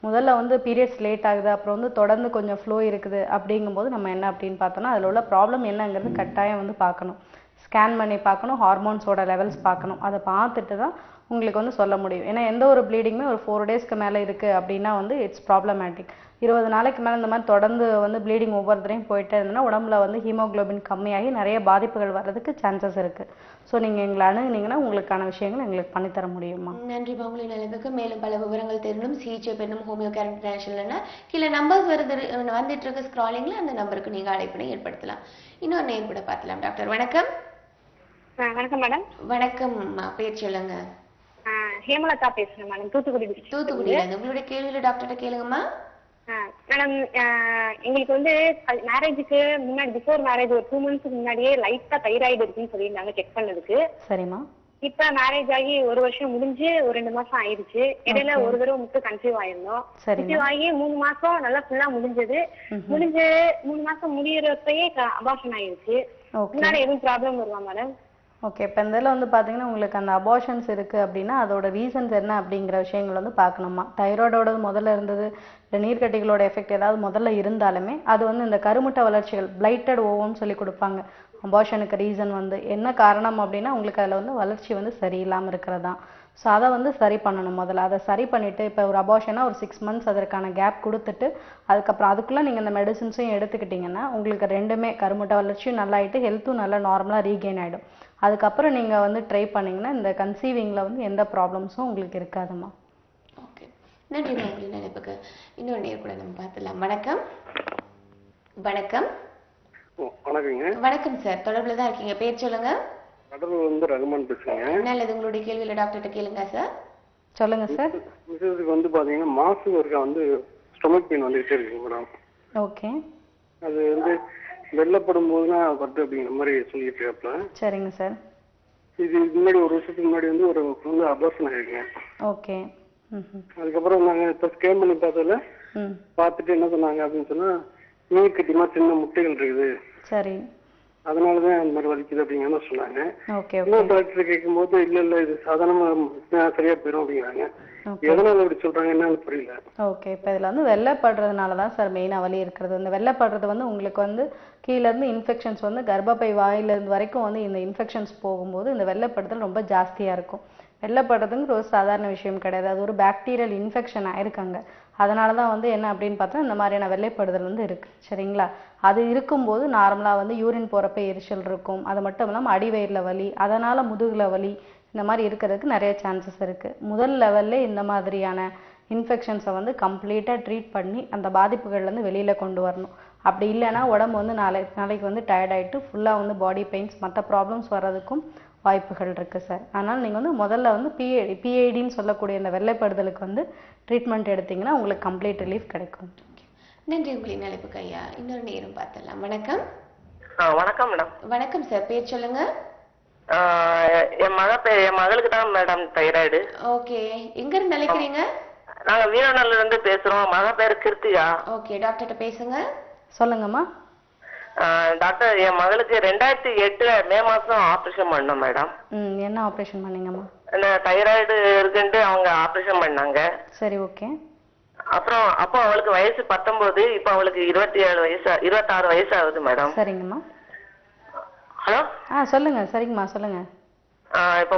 முதல்ல வந்து பீரியட்ஸ் லேட் ஆகுது, அப்புறம் வந்து தொடர்ந்து கொஞ்சம் ஃப்ளோ இருக்குது அப்படிங்கும்போது நம்ம என்ன அப்படின்னு பார்த்தோன்னா அதில் உள்ள ப்ராப்ளம் என்னங்கிறது கட்டாயம் வந்து பார்க்கணும், ஸ்கேன் பண்ணி பார்க்கணும், ஹார்மோன்ஸோட லெவல்ஸ் பார்க்கணும். அதை பார்த்துட்டு தான் உங்களுக்கு வந்து சொல்ல முடியும். ஏன்னா எந்த ஒரு ப்ளீடிங்குமே ஒரு 4 daysக்கு மேலே இருக்குது அப்படின்னா வந்து இட்ஸ் ப்ராப்ளமேட்டிக். 20 நாளைக்கு மேலே இந்த மாதிரி தொடர்ந்து வந்து ப்ளீடிங் ஒவ்வொரு தடையும் போயிட்டே இருந்ததுன்னா உடம்புல வந்து ஹீமோக்ளோபின் கம்மியாகி நிறைய பாதிப்புகள் வர்றதுக்கு சான்சஸ் இருக்குது. ஸோ நீங்கள் எங்களை அணுகுனீங்கன்னா உங்களுக்கான விஷயங்கள் எங்களுக்கு பண்ணித்தர முடியுமா? நன்றி. உங்களை நல்லதுக்கு மேலும் பல விவரங்கள் தெரியணும், சிகிச்சை பெண்ணும் ஹோமியோ கேர் இன்டர்நேஷனல்னா கீழே நம்பர்ஸ் வந்துட்டு இருக்க ஸ்க்ராலிங்கில் அந்த நம்பருக்கு நீங்கள் அழைப்பினை ஏற்படுத்தலாம். இன்னொரு நேம் கூட பார்க்கலாம். டாக்டர் வணக்கம். வணக்கம் மேடம். வணக்கம், பேர் சொல்லுங்க. ஹேமலதா பேசுறேன் மேடம், தூத்துக்குடி. தூத்துக்குடியில உங்களுடைய கேள்வியில டாக்டர்கிட்ட கேளுங்கம்மா. மேடம் எங்களுக்கு வந்து மேரேஜுக்கு முன்னாடி பிஃபோர் மேரேஜ் ஒரு 2 months முன்னாடியே லைட்டா தைராய்டு இருக்குன்னு சொல்லியிருந்தாங்க செக் பண்ணதுக்கு. சரிம்மா. இப்ப மேரேஜ் ஆகி 1 வருஷம் முடிஞ்சு ஒரு 2 மாசம் ஆயிடுச்சு. இடையில ஒரு தடவை மட்டும் கன்சீவ் ஆயிருந்தோம். கன்சீவ் ஆகி 3 மாசம் நல்லா ஃபுல்லா முடிஞ்சது. 3 மாசம் முடியறப்பயே அபார்ஷன் ஆயிடுச்சு. முன்னாடி எதுவும் ப்ராப்ளம் வருவா மேடம்? ஓகே. இப்போ இதில் வந்து பார்த்தீங்கன்னா உங்களுக்கு அந்த அபார்ஷன்ஸ் இருக்குது அப்படின்னா அதோட ரீசன்ஸ் என்ன அப்படிங்கிற விஷயங்கள் வந்து பார்க்கணுமா. தைராய்டோட முதல்ல இருந்தது, இல்லை நீர்க்கட்டிகளோட எஃபெக்ட் ஏதாவது முதல்ல இருந்தாலுமே அது வந்து இந்த கருமுட்டை வளர்ச்சிகள் பிளைட்டட் ஓவம்னு சொல்லி கொடுப்பாங்க. அபார்ஷனுக்கு ரீசன் வந்து என்ன காரணம் அப்படின்னா உங்களுக்கு அதில் வந்து வளர்ச்சி வந்து சரியில்லாமல் இருக்கிறதான். ஸோ அதை வந்து சரி பண்ணணும் முதல்ல. அதை சரி பண்ணிவிட்டு இப்போ ஒரு அபார்ஷனா ஒரு 6 months அதற்கான கேப் கொடுத்துட்டு அதுக்கப்புறம் அதுக்குள்ளே நீங்கள் இந்த மெடிசின்ஸையும் எடுத்துக்கிட்டிங்கன்னா உங்களுக்கு ரெண்டுமே கருமுட்டை வளர்ச்சியும் நல்லாயிட்டு ஹெல்த்தும் நல்லா நார்மலாக ரீகெயின் ஆகிடும். அதுக்கப்புறம் நீங்கள் வந்து ட்ரை பண்ணிங்கன்னா இந்த கன்சீவிங்கில் வந்து எந்த ப்ராப்ளம்ஸும் உங்களுக்கு இருக்காதுமா. ஓகே, நன்றி நன்றி. நினைப்புக்கு இன்னொரு நேர் கூட நம்ம பார்த்துலாம். வணக்கம். வணக்கம். வணக்கங்க. வணக்கம் சார், தொடர்பில் தான் இருக்கீங்க. பேர் சொல்லுங்க. கடலூர் வந்து ரகுமான் பேசுறேங்க. நல்லது, உங்களுடைய கேள்வியில டாக்டர்கிட்ட கேளுங்க சார். சொல்லுங்க சார். விஷயத்துக்கு வந்து பாத்தீங்கன்னா மாசம் ஒருக்கா வந்து ஸ்டொமக் பெயின் வந்துகிட்டே இருக்குங்க மேடம். ஓகே. அது வந்து வெள்ளப்படும் போதுனா வருது அப்படிங்கிற மாதிரி சொல்லிட்டு இருக்காப்ல. சரிங்க சார். இது முன்னாடி ஒரு வருஷத்துக்கு முன்னாடி வந்து ஒரு வந்து அபார்ஷன் ஆயிருக்கேன். ஓகே. அதுக்கப்புறம் நாங்க இப்ப ஸ்கேன் பண்ணி பார்த்ததுல பார்த்துட்டு என்ன சொன்னாங்க அப்படின்னு சொன்னா நீர் கட்டிமா சின்ன முட்டைகள் இருக்குது. சரி. அதனாலதான் அந்த மாதிரி வலிக்குது அப்படிங்கிற சொன்னாங்க. ஓகே. இன்னொரு டாக்டர் கேட்கும் போது இல்ல இது சாதாரணமா சரியா போயிடும் அப்படிங்கிறாங்க. எதனால அப்படி சொல்றாங்க என்னன்னு புரியல. ஓகே. இப்போ இதில் வந்து வெள்ளைப்படுறதுனால தான் சார் மெயினாக வலி இருக்கிறது. இந்த வெள்ளைப்படுறது வந்து உங்களுக்கு வந்து கீழேருந்து இன்ஃபெக்ஷன்ஸ் வந்து கர்ப்பப்பை வாயிலிருந்து வரைக்கும் வந்து இந்த இன்ஃபெக்ஷன்ஸ் போகும்போது இந்த வெள்ளைப்படுதல் ரொம்ப ஜாஸ்தியாக இருக்கும். வெள்ளைப்படுறதுங்கிற ஒரு சாதாரண விஷயம் கிடையாது. அது ஒரு பாக்டீரியல் இன்ஃபெக்ஷன் ஆயிருக்காங்க. அதனால தான் வந்து என்ன அப்படின்னு பார்த்தா இந்த மாதிரியான வெள்ளைப்படுதல் வந்து இருக்குது. சரிங்களா. அது இருக்கும்போது நார்மலாக வந்து யூரின் போகிறப்ப எரிச்சல் இருக்கும். அது மட்டும் இல்லாமல் அடிவயிறில் வலி, அதனால் முதுகில் வலி, இந்த மாதிரி இருக்கிறதுக்கு நிறைய சான்சஸ் இருக்குது. முதல் லெவல்லே இந்த மாதிரியான இன்ஃபெக்ஷன்ஸை வந்து கம்ப்ளீட்டாக ட்ரீட் பண்ணி அந்த பாதிப்புகள்லேருந்து வெளியில் கொண்டு வரணும். அப்படி இல்லைன்னா உடம்பு வந்து நாளைக்கு வந்து டயர்டாயிட்டு ஃபுல்லாக வந்து பாடி பெயின்ஸ் மற்ற ப்ராப்ளம்ஸ் வர்றதுக்கும் வாய்ப்புகள் இருக்குது சார். அதனால் நீங்கள் வந்து முதல்ல வந்து பிஐடின்னு சொல்லக்கூடிய இந்த வெள்ளைப்படுதலுக்கு வந்து ட்ரீட்மெண்ட் எடுத்தீங்கன்னா உங்களுக்கு கம்ப்ளீட் ரிலீஃப் கிடைக்கும். நன்றி உங்களின் அழைப்புக்கு ஐயா. இன்னொரு நேரம் பார்த்துடலாம். வணக்கம். வணக்கம் மேடம். வணக்கம் சார், பேர் சொல்லுங்க. என் மகளுக்கு தான் மேடம் தைராய்டு. ஓகே, எங்க இருந்து அழைக்கிறீங்க? நாங்க வீரநல்லூர்ல இருந்து பேசுறோம். மக பேரு கிருத்திகா. ஓகே, டாக்டர்கிட்ட பேசுங்க. சொல்லுங்கம்மா. டாக்டர், என் மகளுக்கு 2008 மே மாசம் ஆபரேஷன் பண்ணோம் மேடம். என்ன ஆபரேஷன் பண்ணீங்கம்மா? இந்த தைராய்டு இருக்குன்ட்டு அவங்க ஆபரேஷன் பண்ணாங்க. சரி, ஓகே. அப்புறம் அப்போ அவளுக்கு வயசு 19, இப்போ அவளுக்கு 26 வயசு ஆகுது மேடம். சரிங்கம்மா. ஹலோ. சொல்லுங்க. சரிங்கம்மா, சொல்லுங்க. இப்போ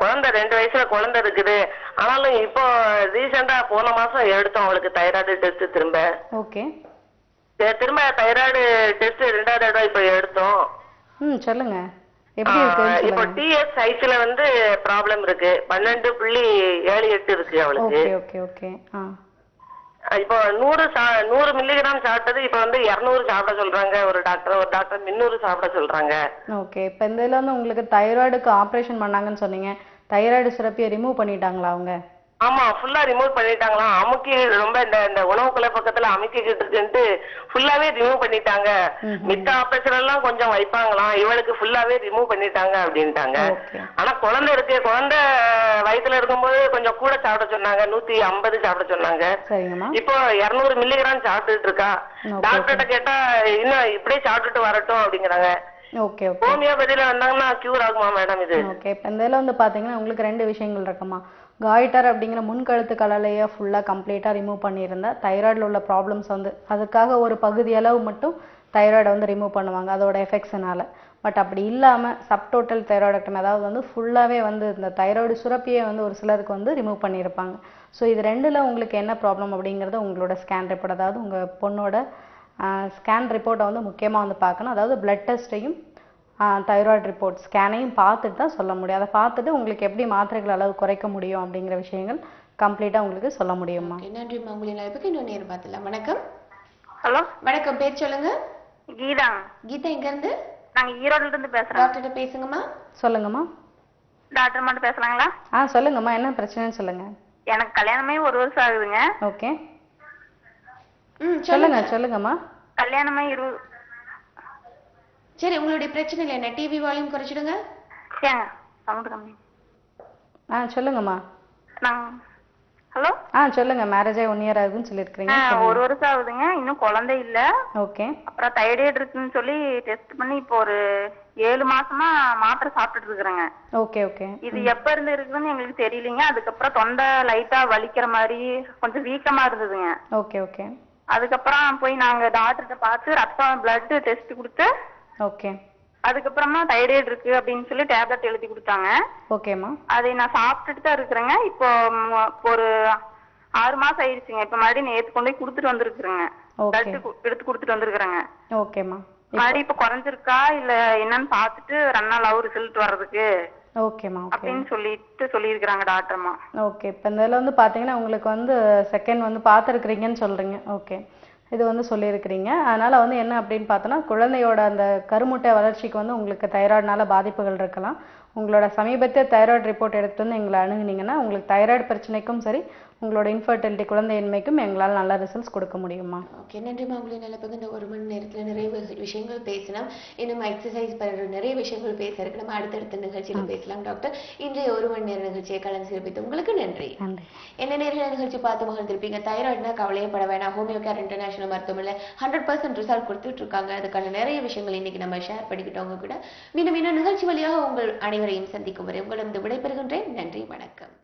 குழந்தை 2 வயசுல குழந்தை இருக்குது. ஆனாலும் இப்போ ரீசெண்டா போன மாசம் எடுத்தோம் அவளுக்கு தைராய்டு டெஸ்ட் திரும்ப. ஓகே. திரும்ப தைராய்டு டெஸ்ட் 2வது தடவை இப்போ எடுத்தோம். சொல்லுங்க. எப்படி இருக்கு? இப்போ டிஎஸ் சைஸ்ல வந்து ப்ராப்ளம் இருக்கு. 12.78 இருக்கு அவளுக்கு. Okay okay okay. இப்போ 100 மில்லிகிராம் சாப்பிட்டது இப்போ வந்து 200 சாப்பிட சொல்றாங்க ஒரு டாக்டர் 300 சாப்பிட சொல்றாங்க. ஓகே. இப்போ இந்த இதுல வந்து உங்களுக்கு தைராய்டுக்கு ஆபரேஷன் பண்ணாங்கன்னு சொன்னீங்க. தைராய்டு சுரப்பியை ரிமூவ் பண்ணிட்டாங்களா அவங்க? ஆமா, ஃபுல்லா ரிமூவ் பண்ணிட்டாங்களாம். அமுக்கி ரொம்ப இந்த உணவுக்குள்ள பக்கத்துல அமுக்கிக்கிட்டு இருக்குன்ட்டு ஃபுல்லாவே ரிமூவ் பண்ணிட்டாங்க. மித்த ஆபரேஷன் எல்லாம் கொஞ்சம் வைப்பாங்களாம், இவளுக்கு ஃபுல்லாவே ரிமூவ் பண்ணிட்டாங்க அப்படின்ட்டாங்க. ஆனா குழந்தை இருக்கு, குழந்தை வயித்துல இருக்கும்போது கொஞ்சம் கூட சாப்பிட சொன்னாங்க. 150 சாப்பிட சொன்னாங்க. இப்போ 200 மில்லிகிராம் சாப்பிட்டுட்டு இருக்கா. டாக்டர்கிட்ட கேட்டா இன்னும் இப்படியே சாப்பிட்டுட்டு வரட்டும் அப்படிங்கிறாங்க. Okay okay. ஹோமியோபதியில வந்தாங்கன்னா கியூர் ஆகுமா மேடம் இது? ஓகே. இப்போ இந்த இதில் வந்து பாத்தீங்கன்னா உங்களுக்கு 2 விஷயங்கள் இருக்குமா. காய்டர் அப்படிங்கிற முன்கழுத்து கலலையை ஃபுல்லாக கம்ப்ளீட்டாக ரிமூவ் பண்ணியிருந்தா தைராய்டில் உள்ள ப்ராப்ளம்ஸ் வந்து அதுக்காக ஒரு பகுதி அளவு மட்டும் தைராய்டை வந்து ரிமூவ் பண்ணுவாங்க அதோட எஃபெக்ட்ஸ்னால. பட் அப்படி இல்லாமல் சப்டோட்டல் தைராய்டெக்டமி, அதாவது வந்து ஃபுல்லாகவே வந்து இந்த தைராய்டு சுரப்பியை வந்து ஒரு சிலருக்கு வந்து ரிமூவ் பண்ணியிருப்பாங்க. ஸோ இது 2ல் உங்களுக்கு என்ன ப்ராப்ளம் அப்படிங்கிறத உங்களோட ஸ்கேன் ரிப்போர்ட், அதாவது உங்கள் பொண்ணோட ஸ்கேன் ரிப்போர்ட்டை வந்து முக்கியமாக வந்து பார்க்கணும். அதாவது பிளட் டெஸ்ட்டையும் தைராய்டு ரிப்போர்ட் ஸ்கேனையும் பார்த்துட்டு தான் சொல்ல முடியும். அதை பார்த்துட்டு உங்களுக்கு எப்படி மாத்திரைகள் அளவு குறைக்க முடியும் அப்படிங்கிற விஷயங்கள் கம்ப்ளீட்டாக உங்களுக்கு சொல்ல முடியுமா. நன்றிம்மா. உங்களின் அழைப்புக்கு இன்னொரு நேரம் பார்த்துலாம். வணக்கம். ஹலோ. வணக்கம், பேர் சொல்லுங்க. கீதா. கீதா எங்க இருந்து? நாங்க ஈரோட்ல இருந்து பேசுறோம். டாக்டர்கிட்ட பேசுங்கம்மா. சொல்லுங்கம்மா. டாக்டர் மட்டும் பேசலாங்களா? சொல்லுங்கம்மா, என்ன பிரச்சனைன்னு சொல்லுங்க. எனக்கு கல்யாணமே 1 வருஷம் ஆகுதுங்க. ஓகே. சொல்லுங்கம்மா. கல்யாணமா சரி, உங்களுடைய பிரச்சனை என்ன? TV volume குறைச்சிடுங்க. சவுண்ட் கம்மி. சொல்லுங்கம்மா. ஹலோ. சொல்லுங்க. மேரேஜ் ஆகி 1 year ஆகுதுன்னு சொல்லிருக்கீங்க. 1 வருஷம் ஆகுதுங்க, இன்னும் குழந்தை இல்ல. ஓகே. அப்புறம் தைராய்டு இருக்குன்னு சொல்லி டெஸ்ட் பண்ணி இப்போ ஒரு 7 மாசமா மாத்திரை சாப்பிட்டுட்டு இருக்கிறேங்க. Okay okay. இது எப்ப இருந்து இருக்குன்னு எங்களுக்கு தெரியலீங்க. அதுக்கப்புறம் தொண்டை லைட்டா வலிக்கிற மாதிரி கொஞ்சம் வீக்கமா இருந்ததுங்க. Okay okay. அதுக்கப்புறம் போய் நாங்க டாக்டர்கிட்ட பார்த்து ரத்தம் பிளட் டெஸ்ட் கொடுத்து ஓகே அதுக்கப்புறமா தைராய்டு இருக்கு அப்படின்னு சொல்லி டேப்லெட் எழுதி கொடுத்தாங்க. ஓகேம்மா. அதை நான் சாப்பிட்டுட்டு தான் இருக்கிறேங்க. இப்போ ஒரு 6 மாசம் ஆயிடுச்சுங்க. இப்ப மறுபடியும் நேத்து கொண்டு போய் கொடுத்துட்டு வந்திருக்கிறேங்க. பிளட் எடுத்து கொடுத்துட்டு வந்திருக்கிறேங்க. ஓகேம்மா. மறுபடியும் இப்ப குறைஞ்சிருக்கா இல்ல என்னன்னு பாத்துட்டு 2 நாள் ஆகும் ரிசல்ட் வர்றதுக்கு. ஓகேம்மா. அப்படின்னு சொல்லியிருக்கிறாங்க டாக்டர்மா. ஓகே. இப்போ இந்த இதில் வந்து பார்த்தீங்கன்னா உங்களுக்கு வந்து செகண்ட் வந்து பார்த்துருக்குறீங்கன்னு சொல்கிறீங்க. ஓகே. இது வந்து சொல்லியிருக்கிறீங்க. அதனால் வந்து என்ன அப்படின்னு பார்த்தோன்னா குழந்தையோட அந்த கருமுட்டை வளர்ச்சிக்கு வந்து உங்களுக்கு தைராய்டுனால பாதிப்புகள் இருக்கலாம். உங்களோட சமீபத்திய தைராய்டு ரிப்போர்ட் எடுத்து வந்து எங்களை அணுகுனீங்கன்னா உங்களுக்கு தைராய்டு பிரச்சனைக்கும் சரி உங்களோட இன்ஃபர்டிலிட்டி குழந்தையின்மைக்கும் எங்களால் நல்ல ரிசல்ட்ஸ் கொடுக்க முடியுமா? ஓகே, நன்றிமா. உங்களை நல்ல பங்கு இந்த 1 மணி நேரத்தில் நிறைய விஷயங்கள் பேசலாம். இன்னும் எக்ஸசைஸ் பண்ணுற நிறைய விஷயங்கள் பேச இருக்கு. நம்ம அடுத்தடுத்த நிகழ்ச்சியில் பேசலாம் டாக்டர். இன்றைய 1 மணி நேர நிகழ்ச்சியை கலந்து சிறப்பித்து உங்களுக்கு நன்றி. என்ன நேர்களை நிகழ்ச்சி பார்த்து மகிழ்ந்திருப்பீங்க. தைராய்டுனா கவலையப்பட வேணாம். ஹோமியோ கேர் இன்டர்நேஷனல் மருத்துவமனையில் 100% ரிசல்ட் கொடுத்துட்டு இருக்காங்க. அதுக்கான நிறைய விஷயங்கள் இன்னைக்கு நம்ம ஷேர் பண்ணிக்கிட்டவங்க கூட மீண்டும் நிகழ்ச்சி வழியாக உங்கள் அனைவரையும் சந்திக்கும் வரை உங்களிடம் விடைபெறுகின்றேன். நன்றி, வணக்கம்.